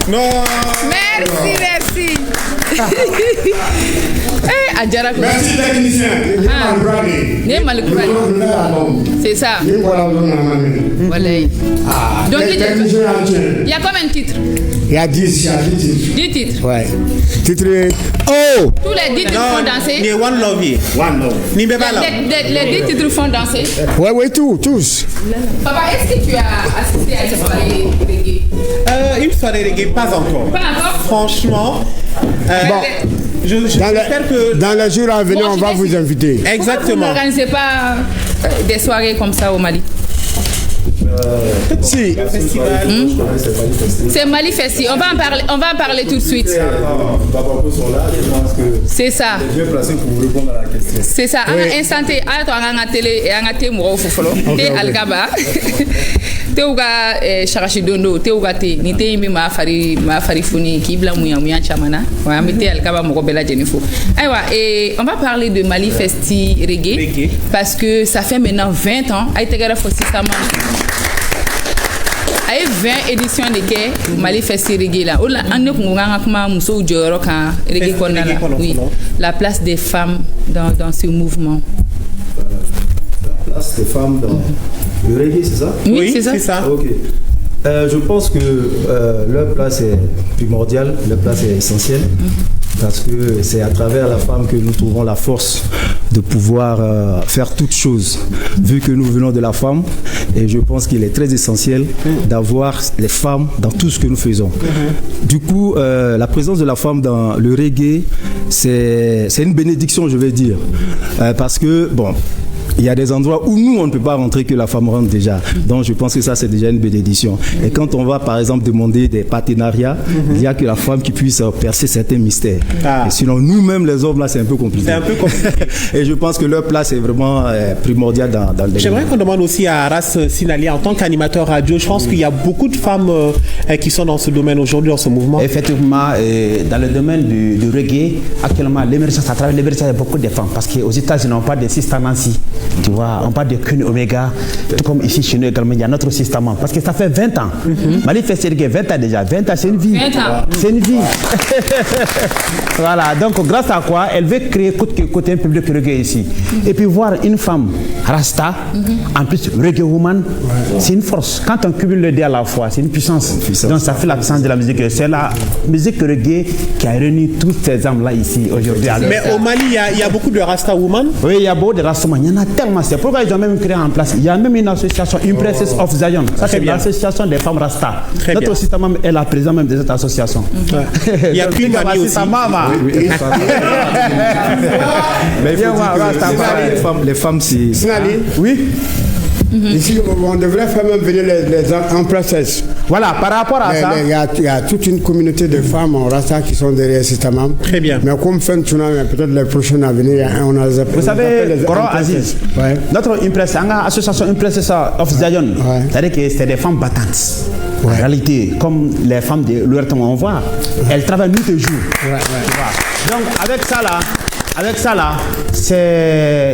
S4: Non.
S5: Merci.
S4: Merci technicien.
S5: C'est ça. Voilà. Donc il y a combien de titres?
S4: Il y a 10.
S5: 10 titres.
S4: Ouais. Titre. Oh.
S5: Tous les 10 titres font danser.
S6: Les One Love.
S5: Les 10 titres font danser.
S4: Ouais, tous.
S5: Papa, est-ce que tu as assisté à une soirée reggae?
S6: Une soirée reggae, pas encore.
S5: Pas encore?
S6: Franchement. J'espère que
S4: dans les jours à venir, on va vous inviter.
S6: Exactement.
S5: Vous n'organisez pas des soirées comme ça au Mali?
S4: Si.
S5: C'est Mali Festi. On va en parler tout de suite. C'est ça. C'est ça. Instanté. Te Algaba. Te uga Sharachidondo. Te uga te. Ni te imi ma farifuni ki bla muya chamana. Wa mi te Algaba moko bela jenifo. Aywa, on va parler de Mali Festi reggae parce que ça fait maintenant 20 ans. Aïe tegara fosi sama. Aïe 20 éditions de Quai Mali Festi reggae là. Ola ande kunganga kuma muso joro kan reggae konala. Oui, la place des femmes dans ce mouvement.
S10: La place des femmes dans le reggae, c'est ça?
S5: Oui, c'est ça.
S10: Ok. Je pense que leur place est primordiale, leur place est essentielle, parce que c'est à travers la femme que nous trouvons la force de pouvoir faire toutes choses. Vu que nous venons de la femme, et je pense qu'il est très essentiel d'avoir les femmes dans tout ce que nous faisons. Du coup, la présence de la femme dans le reggae, c'est une bénédiction, je vais dire, parce que, bon, il y a des endroits où nous, on ne peut pas rentrer, que la femme rentre déjà. Donc, je pense que ça, c'est déjà une bénédiction. Et quand on va, par exemple, demander des partenariats, il n'y a que la femme qui puisse percer certains mystères. Et sinon, nous-mêmes, les hommes, là, c'est un peu compliqué. Et je pense que leur place est vraiment primordiale dans le domaine.
S6: J'aimerais qu'on demande aussi à Ras Sinali, en tant qu'animateur radio, je pense qu'il y a beaucoup de femmes qui sont dans ce domaine aujourd'hui, dans ce mouvement.
S9: Effectivement, dans le domaine du reggae, actuellement, l'émergence, à travers l'émergence, il y a beaucoup de femmes. Parce qu'aux États-Unis, on parle de Sister Nancy. Tu vois, on parle de Queen Omega, tout comme ici chez nous également, il y a notre système. Parce que ça fait 20 ans. Mali Festi reggae, 20 ans déjà. 20 ans, c'est une vie.
S5: 20 ans.
S9: C'est une vie. Voilà, donc grâce à quoi, elle veut créer côté un public reggae ici. Et puis voir une femme Rasta, en plus reggae woman, c'est une force. Quand on cumule les deux à la fois, c'est une puissance. Donc ça fait la puissance de la musique. C'est la musique reggae qui a réuni toutes ces âmes-là ici aujourd'hui.
S6: Mais au Mali, il y a beaucoup de Rasta woman.
S9: Oui, il y a beaucoup de Rasta woman. Il y en a tellement. C'est pourquoi ils ont même créé en place. Il y a même une association, Impresses of Zion. Ça, c'est l'association des femmes Rasta. Notre système est la présidente même de cette association.
S6: Il y a plus de famille aussi.
S10: Mais il faut dire que les femmes, c'est...
S4: Oui. Ici, on devrait faire même venir les empressesses.
S9: Voilà, par rapport à ça.
S4: Il y a toute une communauté de femmes en Rasta qui sont derrière Systemam.
S6: Très bien.
S4: Mais comme fin de tournoi, peut-être les prochaines à venir, on a les
S9: Vous savez, Coran Aziz, notre association Impresses of Zion, c'est-à-dire que c'est des femmes battantes. En réalité, comme les femmes de leur temps, on voit, elles travaillent nuit et jour. Donc avec ça là,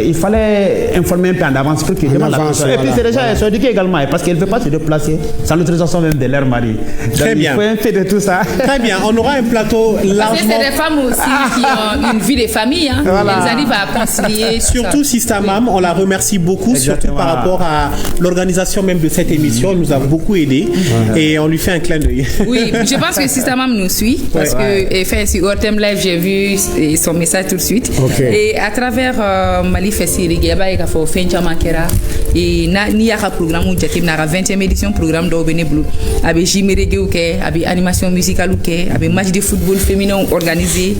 S9: il fallait informer un peu en avance pour qu'ils demandent la pension. Et puis c'est déjà elles sont éduquées également parce qu'elles ne peuvent pas se déplacer sans l'autorisation même de leur mari.
S6: Très bien.
S9: Il faut un peu de tout ça.
S6: Très bien. On aura un plateau largement.
S5: Parce que c'est des femmes aussi qui ont une vie de famille. Hein. Voilà. Elles arrivent à concilier.
S6: Surtout Sista Mam, on la remercie beaucoup, surtout par rapport à l'organisation même de cette émission. Elle nous a beaucoup aidé et on lui fait un clin d'œil.
S5: Oui, je pense que Sista Mam nous suit parce que sur Ortem Live, j'ai vu son message tout de suite. Et à travers Mali Fessiri, il y a un Fencha Makera et ni un programme où j'ai la 20e édition programme d'Obene Blue. Avec Jimmy Reggae, avec animation musicale, avec match de football féminin organisé,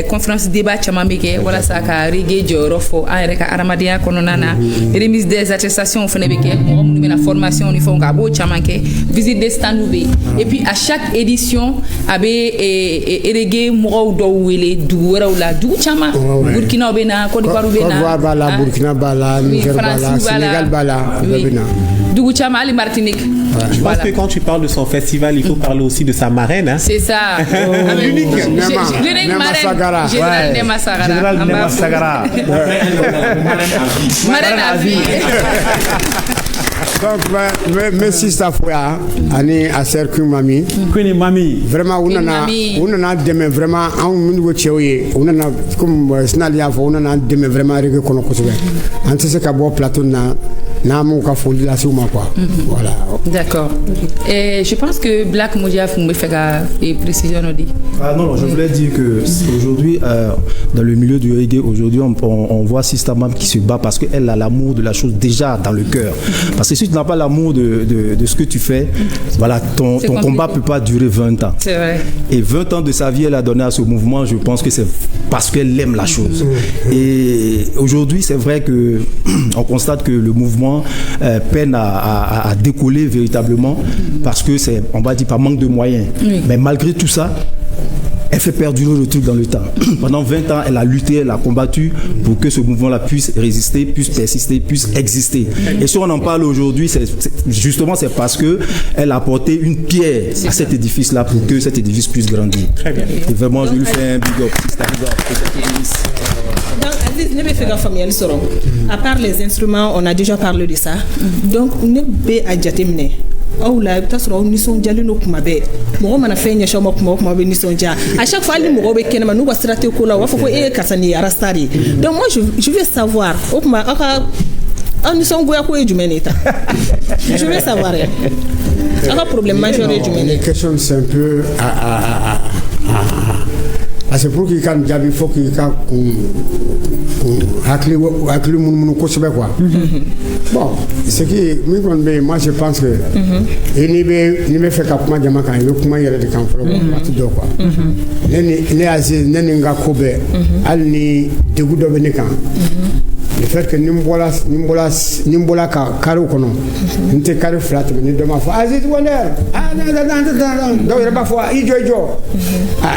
S5: conférence débat Chamambeke, voilà ça, Reggae, Jorofo, Aramadia, Kononana, remise des attestations, la formation, il faut un beau Chamanke, visite des stands. Et puis à chaque édition, avec Reggae, Mouro, Douele, Douera ou la Douchama. Burkina Bena, Côte d'Ivoire Bena,
S4: Burkina Bala, Niger Bala, Sénégal Bala,
S5: Dougouchama, les Martinique.
S6: Je pense que quand tu parles de son festival, il faut parler aussi de sa marraine. Hein.
S5: C'est ça.
S6: L'unique.
S5: L'unique marraine. Général Nema Sagara.
S9: Général Nema Sagara.
S5: Marraine à vie.
S4: Donc, merci Stafoya, Ani Aser Mami.
S9: Queen Mami.
S4: Vraiment, on a demain vraiment, on a comme Snalia, on a demain vraiment réglé qu'on a construit. En ce cas, bon plateau na. Voilà.
S5: D'accord. Et je pense que Black Modia me fait une précision.
S10: Non, je voulais dire que aujourd'hui, dans le milieu du reggae, aujourd'hui, on voit Sista Mam qui se bat parce qu'elle a l'amour de la chose déjà dans le cœur. Parce que si tu n'as pas l'amour de ce que tu fais, voilà, ton combat ne peut pas durer 20 ans.
S5: C'est vrai.
S10: Et 20 ans de sa vie, elle a donné à ce mouvement, je pense que c'est parce qu'elle aime la chose. Et aujourd'hui, c'est vrai qu'on constate que le mouvement peine à décoller véritablement parce que c'est, on va dire, par manque de moyens. Mais malgré tout ça, elle fait perdurer le truc dans le temps. Pendant 20 ans, elle a lutté, elle a combattu pour que ce mouvement-là puisse résister, puisse persister, puisse exister. Et si on en parle aujourd'hui, justement, c'est parce qu'elle a apporté une pierre à cet édifice-là pour que cet édifice puisse grandir.
S6: Très bien.
S10: Et vraiment, je lui fais un big up.
S8: À part les instruments, on a déjà parlé de ça. Donc, on est à Djatemne. Oh là, tu as sur une mission dialogue kuma be. Mo mana fenya shoma kuma be mission dia. À chaque fois les mo be kenema nous va stratégie ko la wa fako e kasani arastari. Donc moi je veux savoir okuma aka on mission goya ko ejumeneta. Je veux savoir. Un problème majeur ejumeneta.
S4: La question c'est un peu parce que pour qu'il can jabi faut qu'il ka hakli mun ko sebe quoi. Bon, ce qui moi je pense que ni be fait kapuma jama kan yo kuma yere de kan fro do quoi. Neni aziz neni nga kobe al ni degu do be ne kan. Le fait que nimbola ka karo kono nte karo flat ni do ma fa aziz wonder do yere ba fa ijo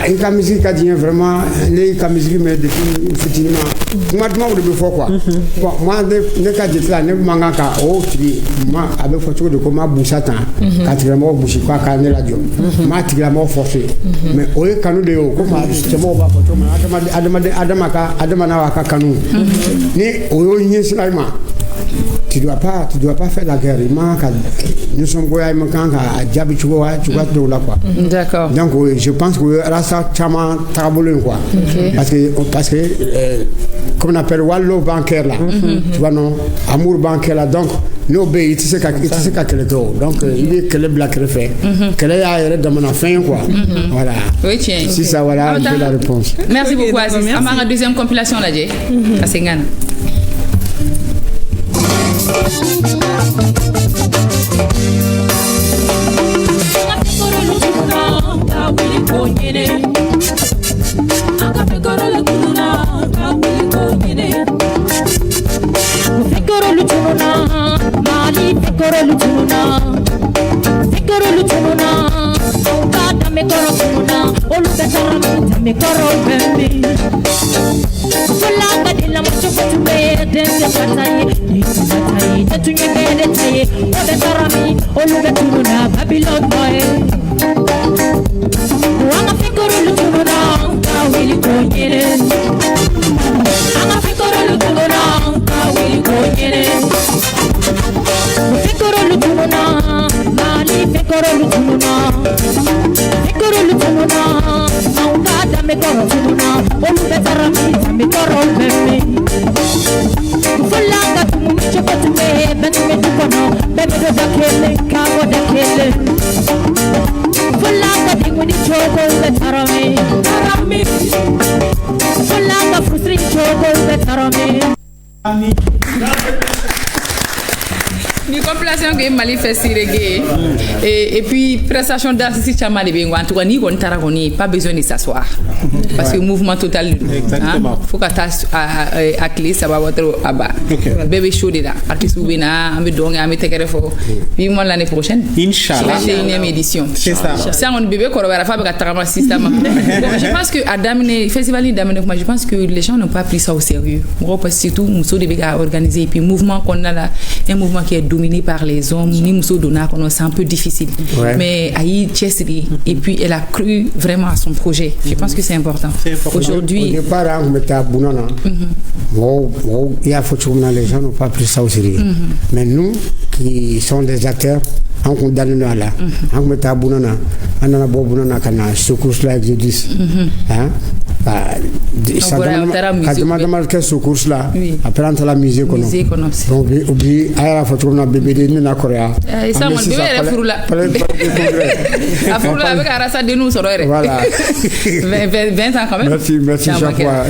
S4: in ka musique ka dien vraiment les ka musique mais depuis effectivement moi de be fo quoi. Bon moi ne ka dit là ne manga ka o tri ma avec photo de comment bouchatan quand vraiment bouchi quoi ka ne radio ma tigla mo forcé mais o e kanu de yo comment c'est bon ba photo ma adama na wa ka kanu ni tu dois pas faire la guerre. Nous sommes
S5: d'accord.
S4: Donc je pense que ça chama tabulé quoi. Parce que comme on appelle wallo bancaire là. Tu vois non, amour bancaire là donc no be tu sais que le dos. Donc il est que le black refait. Que là il y a dans mon fin quoi. Voilà.
S5: Oui tiens.
S4: Si ça voilà la réponse.
S5: Merci beaucoup Aziz. Amara deuxième compilation là j'ai. À Sengana.
S11: Me dente bataye ni bataye tetu nyenge detaye obe tarami oluga turuna Babylon boy Anga fikoro lutumuna kawili konyere Anga fikoro lutumuna kawili konyere Fikoro lutumuna mali fikoro lutumuna Fikoro lutumuna Maunga dame koro tumuna Olube tarami dame koro bebe Fulanga tumu michoko tume Benume tukono Bebe do dakele Kago dakele Fulanga dingu ni choko ube tarami Tarami Fulanga frustri choko ube tarami
S5: Ni compilation que Mali fait reggae et puis prestation d'artistes chama de bengo en tout cas ni on taragoni pas besoin de s'asseoir parce que mouvement total
S6: exactement
S5: faut qu'à à clé ça va votre aba bébé chaud là artiste ou bena ambe donc ambe tekere fo puis moi l'année prochaine
S6: inchallah
S5: c'est une édition
S6: c'est ça
S5: ça on bébé korobara fa ba tarama système je pense que à Damine festival Damine moi je pense que les gens n'ont pas pris ça au sérieux moi parce que surtout muso de bega organiser et puis mouvement qu'on a là un mouvement qui est dominé par les hommes ni muso dona qu'on c'est un peu difficile mais aïe Chesri et puis elle a cru vraiment à son projet je pense que c'est important aujourd'hui
S14: au départ on mettait à Bounana il y a les gens n'ont pas pris ça au sérieux mais nous qui sommes des acteurs on condamne nous là on mettait à Bounana on a beau Bounana kana secours là existe hein ça demande que ce cours là après entre la musique qu'on donc oublie à la photo on a bébé de na Corée
S5: ça mon bébé est furula a furula avec arasa de nous sorore
S14: voilà
S5: 20 ans quand même
S14: merci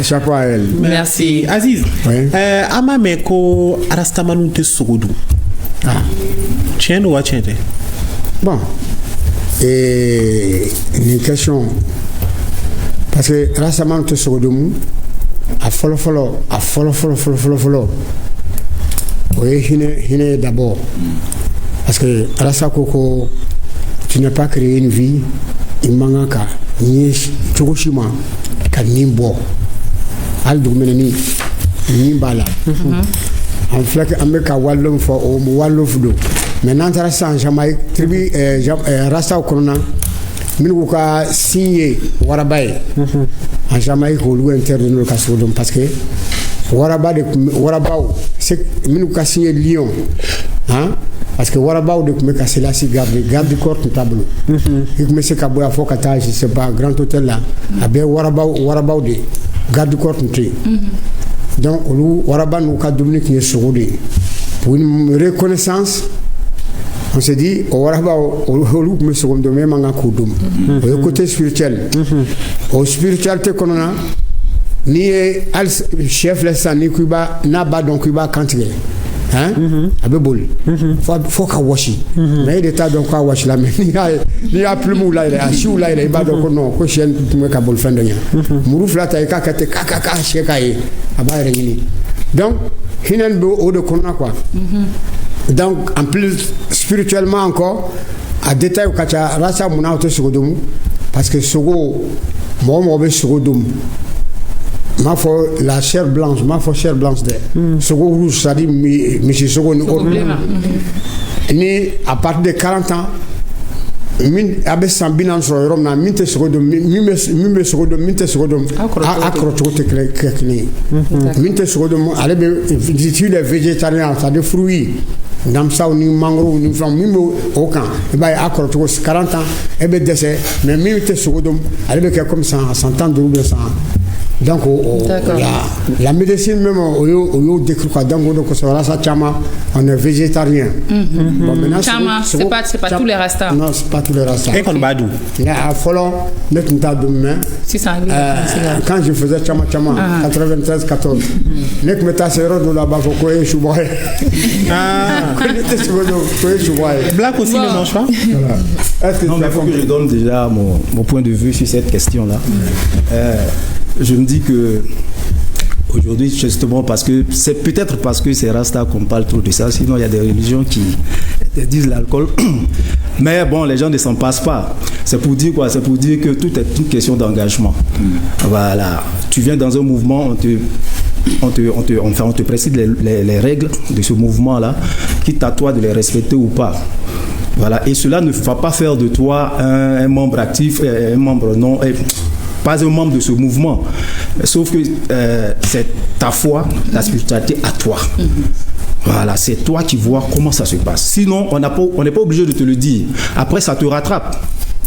S14: chapeau à elle
S6: merci Aziz ama meko arastamanu te sogodu tiens ou tiens
S14: bon et une question parce que récemment tu sors de mou à follow oui hine d'abord parce que rasa koko tu n'as pas créé une vie il manque ni chokoshima ka nimbo al domeneni ni bala en fait ameka wallon fo o wallo fudo maintenant rasa en Jamaïque tribu rasa corona minnu ka signé warabaye en Jamaïque olu intervenir ka so dom parce que warabaw c'est minnu ka signé Lyon hein parce que warabaw de me casser la garde corps tableau et me c'est ka boya fo ka ta je sais pas grand hôtel là abe warabaw de garde corps nté donc olu waraban ou ka Dominique ni sogode pour une reconnaissance on s'est dit au waraba au me seconde même manga kudum au côté spirituel au spiritualité qu'on a ni al chef les san ni kuba na ba donc kuba kantige hein abebol faut ka washi mais d'état donc ka washi la mais ni a plus mou là il a chou là il ba donc non ko chen me ka bol fin de nya muru flata ka kate kaka shekaye aba rengini donc hinen bo o de konna quoi donc en plus spirituellement encore à détail au kacha rasa muna auto sogodum parce que sogo mo be sogodum ma fo la chair blanche de sogo rouge ça dit monsieur sogo ni à partir de 40 ans min abe sambinan so rom na minte sogodum mime sogodum minte sogodum akro to te krekni minte sogodum ale be les végétariens ça des fruits ndamsa ni mangrove ni from mimo aucun et bah accord 40 ans et be décès mais minte sogodum ale be comme ça 100 ans de ou 100 donc la médecine même au décrit quoi donc ça chama on est végétarien
S5: bon maintenant chama c'est pas tous les rastas
S14: non c'est pas tous les rastas
S6: et qu'on badou
S14: a follow notre tas de main quand je faisais chama 93 14 nek meta sero de là-bas ko e chouboy
S6: black aussi ne mange pas
S10: non mais faut que je donne déjà mon point de vue sur cette question là je me dis que aujourd'hui, justement, parce que c'est peut-être parce que c'est Rasta qu'on parle trop de ça, sinon il y a des religions qui disent l'alcool. Mais bon, les gens ne s'en passent pas. C'est pour dire quoi? C'est pour dire que tout est une question d'engagement. Voilà. Tu viens dans un mouvement, on te précise les règles de ce mouvement-là, quitte à toi de les respecter ou pas. Voilà. Et cela ne va pas faire de toi un membre actif, un membre non, pas un membre de ce mouvement. Sauf que c'est ta foi, ta spiritualité à toi. Voilà, c'est toi qui vois comment ça se passe. Sinon, on n'est pas obligé de te le dire. Après, ça te rattrape.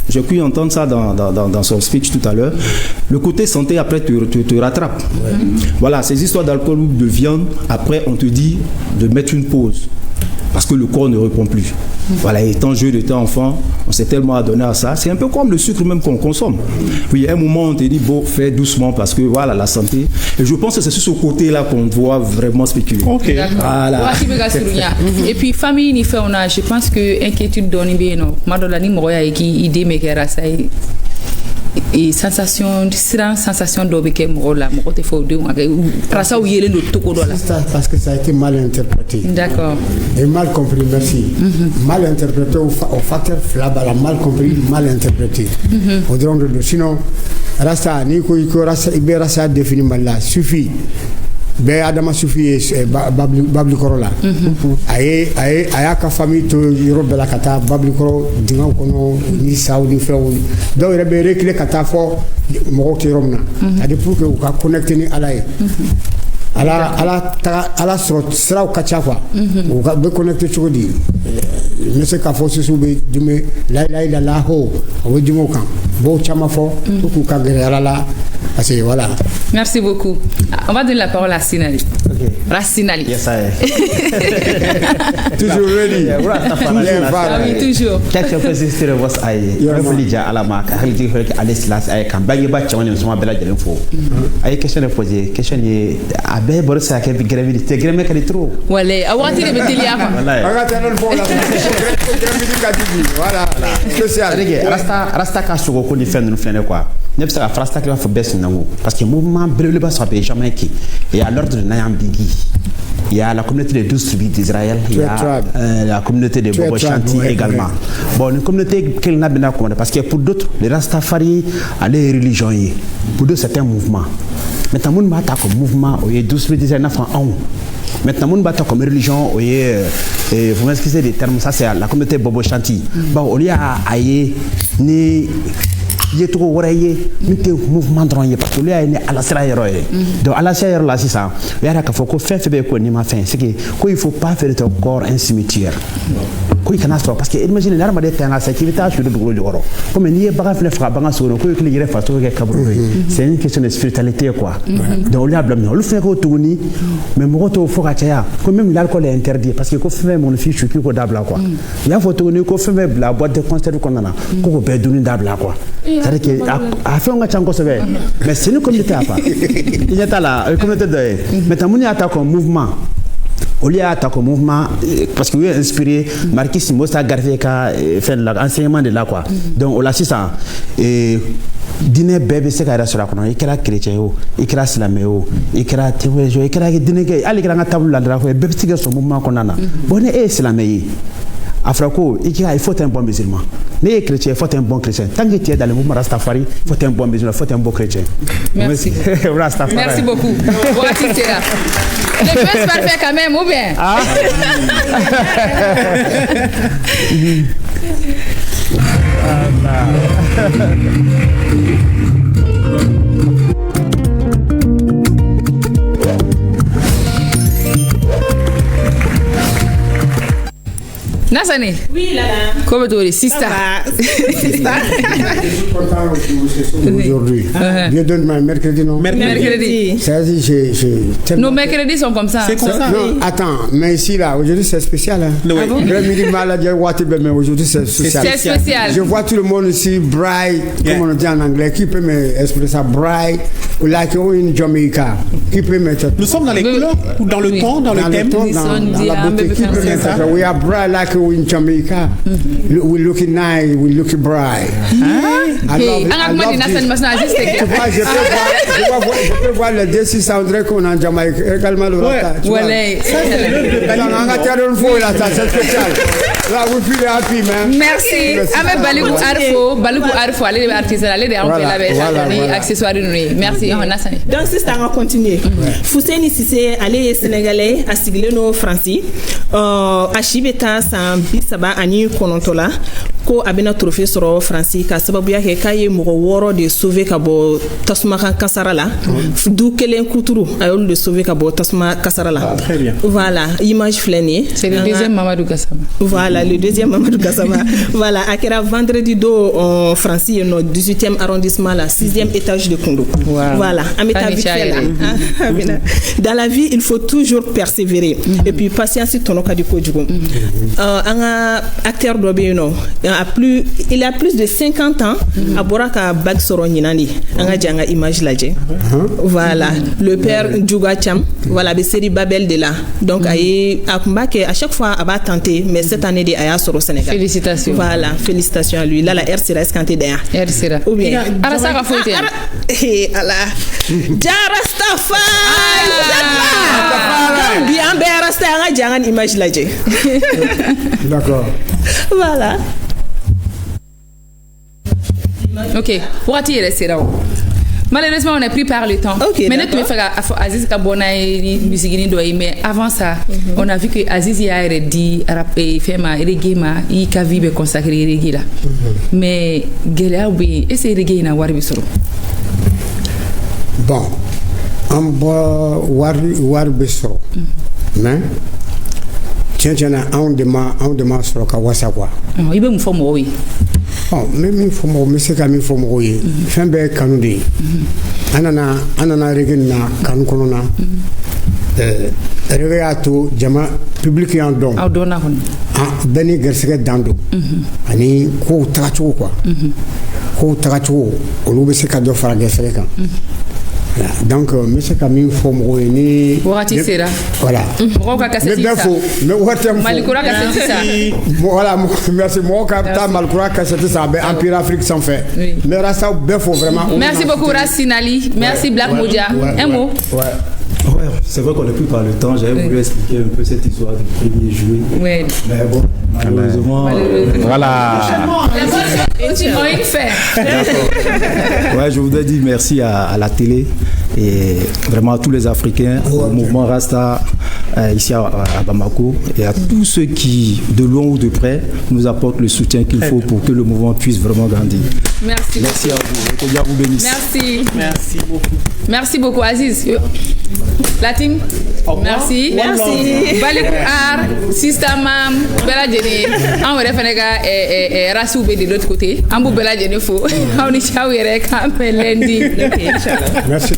S10: J'ai pu entendre ça dans son speech tout à l'heure. Le côté santé, après, te rattrape. Voilà, ces histoires d'alcool ou de viande, après, on te dit de mettre une pause. Parce que le corps ne répond plus. Voilà, étant jeune, étant enfant, on s'est tellement adonné à ça. C'est un peu comme le sucre même qu'on consomme. Oui, à un moment, on te dit, bon, fais doucement parce que voilà, la santé. Et je pense que c'est sur ce côté-là qu'on doit vraiment spéculer.
S5: Ok. Voilà. Et puis, famille, je pense que inquiétude donne bien. Madolani Moya qui idée mais qu'elle a ça. Et sensation d'obéquer la mokote faut de rasa ou yele no toko dola
S14: parce que ça a été mal interprété.
S5: D'accord.
S14: Et mal compris, merci. Mal interprété au facteur flabala, mal compris, mal interprété. Au drôle de sinon rasa ni ko rasa ibe rasa défini mal là suffit. Be adama sufi babli korola aya ka famille to yorobe la kata babli koro dinga kono ni saudi few do rebe rekle kata fo mo ko romna ade pour que ka connecter ni ala sra ka chafa o ka be connecter chodi ne se ka fo su be dime la ho o dimo kan bo chama fo ko ka gere ala voilà.
S5: Merci beaucoup. On va donner la parole à Sinali. Okay. Racinali.
S9: Yes, I
S14: toujours ready.
S5: Oui, toujours.
S9: Quelques précisions de votre aïe. Je à la marque. Je dis que Alice Las aïe quand bague batch on est sur ma belle de l'info. Aïe question de poser. Question est à bé borsa qui est gravité. Gravité qui est trop.
S5: Voilà. À voir télé bétélia.
S14: Voilà. Spécial.
S9: Rasta kasugo ko ni fenn fenn quoi. Ne pas frasta qui va faire baisser nango parce que mouvement brûle bas sur jamais qui et à l'ordre de Nayambigi il y a la communauté des 12 tribus d'Israël, il y a la communauté de Bobo Chanti également. Bon, une communauté qui n'a pas commandé parce que pour d'autres les Rastafari les religions pour d'autres c'est un mouvement. Maintenant mon bata comme mouvement il y a 12 tribus d'Israël en maintenant mon bata comme religion vous m'excusez des termes ça c'est la communauté Bobo Chanti. Bon, il y a aïe ni il trop waraye mité mouvement dronye parce que lui a né à la seraillero donc à la seraillero là c'est ça il y a faut que fait ko ni ma fin c'est que quoi il faut pas faire de ton corps un cimetière quoi il faut parce que imagine l'arme de terrain c'est qui vita sur le gros joro comme ni ba fa fra ba so ko il y fa to ke kabro c'est une question de spiritualité quoi donc là blâme le fait ko tourni mais mo to faut ka ya comme même l'alcool est interdit parce que ko fait mon fils qui ko dabla quoi il y a faut tourner ko fait la boîte de concert qu'on a ko be duni dabla quoi c'est que a fait un chango sebe mais c'est une communauté à part il y a là une communauté de maintenant on y attaque un mouvement on y attaque un mouvement parce que est inspiré Marquis Mossa Garveka fait l'enseignement de là quoi donc on l'a ça et dîner bébé c'est qu'à sur la connerie il kera chrétien il kera islamé il kera théologien il kera dîner que aller grand table là de bébé c'est ce mouvement qu'on a bon et islamé Afrako, il faut un bon musulman. Les chrétiens, il faut un bon chrétien. Tant que tu es dans le mouvement Rastafari, il faut un bon musulman, il faut un bon chrétien.
S5: Merci. Merci beaucoup. Le prince parfait quand même, ou bien Nasani.
S8: Oui, là.
S5: Comment tu es, sister?
S14: Aujourd'hui. Dieu donne ma mercredi, non?
S5: Mercredi.
S14: C'est
S5: nos mercredis sont comme ça.
S14: C'est comme ça. Non, attends, mais ici, là, aujourd'hui, c'est spécial. Hein?
S5: Ah bon?
S14: Mais aujourd'hui, c'est spécial.
S5: C'est spécial.
S14: Je vois tout le monde ici, bright, comme on dit en anglais. Qui peut m'exprimer ça? Bright, ou like in Jamaica. Qui peut mettre.
S6: Nous sommes dans les couleurs, ou dans le ton, dans le thème?
S14: Dans la beauté. Qui peut mettre ça? We are bright like in Jamaica. We looking nice, we looking bright. I love this. Je peux voir le décis Sandré qu'on a en Jamaïque. Également le rata.
S5: Voilà.
S14: Là, we feel happy, man.
S5: Merci. Ame Balikou Arfo, allez les artistes, allez les accessoires. Merci.
S8: Donc, c'est ça, on va continuer. Fousseini Sissé, allez Sénégalais, à Sigleno, Francis. Achibeta, San Bissaba, Ani Konontola. Ko abina trophée sur Francis ka sababu yake kaye mugo woro de sauver ka bo tasma kasara la du kelen kuturu ayol de sauver ka bo tasma kasara la.
S6: Très bien.
S8: Voilà, image flânée.
S5: C'est le deuxième Mamadou Gassama.
S8: Voilà, le deuxième Mamadou Gassama. Voilà, akera vendredi do Francis no 18e arrondissement la 6e étage de Koundou. Wow. Voilà, ameta vite fait là. Dans la vie, il faut toujours persévérer et puis patience tonoka du kodjugo. Un acteur dobeno il a plus de 50 ans à Boraka Bag Soroninani anga janga image laje. Voilà, le père Djouga Cham, voilà, série Babel de là. Donc à chaque fois elle va tenter, mais cette année de Aya Soro Sénégal.
S5: Félicitations.
S8: Voilà, félicitations à lui. Là la RCRA escanté derrière.
S5: RCRA.
S8: Ou bien
S5: Arasa Rafoute.
S8: Eh Allah. Jarastafari. Bien Berasta anga janga image laje.
S14: D'accord.
S8: Voilà.
S5: Ok, pour attirer les là. Malheureusement, on est pris par le temps.
S8: Okay,
S5: mais nous faire Aziz Kabona et musique mais avant ça, on a vu que Aziz y a dit rap et fait ma reggae ma il ka vibe consacré reggae là. Mais Gela oui, et c'est reggae na warbi soro.
S14: Bon, on boit warbi soro. Mais tiens on demande soro ka wasa quoi.
S5: Il veut me former oui.
S14: Bon, même fomo mais c'est quand même fomo yi fembe kanudi anana regen na kanu kono na regato jama public en don
S5: dona hon
S14: beni gersege dando ani ko tacho quoi ko tacho olu be se ka do fara gersege kan donc monsieur Camille Fomo ni
S5: Borati Sera
S14: voilà
S5: Moka Kasseti
S14: mais watem
S5: Malikura Kasseti ça
S14: voilà merci Moka ta Malikura Kasseti ça ben Empire Afrique sans fait mais là ça ben faut vraiment
S5: merci beaucoup Racinali merci Black Modia un mot
S10: ouais c'est vrai qu'on n'a plus par le temps j'avais voulu expliquer un peu cette histoire du premier juillet mais bon malheureusement
S9: voilà
S5: on y fait
S10: ouais je voudrais dire merci à la télé et vraiment à tous les Africains au mouvement Rasta ici à Bamako et à tous ceux qui de loin ou de près nous apportent le soutien qu'il faut pour que le mouvement puisse vraiment grandir. Merci à vous, que Dieu vous bénisse.
S5: Merci beaucoup Aziz. Latin merci Balikou Ar Sister Mam Bella Jene on va faire Rasoube de l'autre côté Ambou Bella Jene fo on y ciao yere kamelendi.
S14: Merci.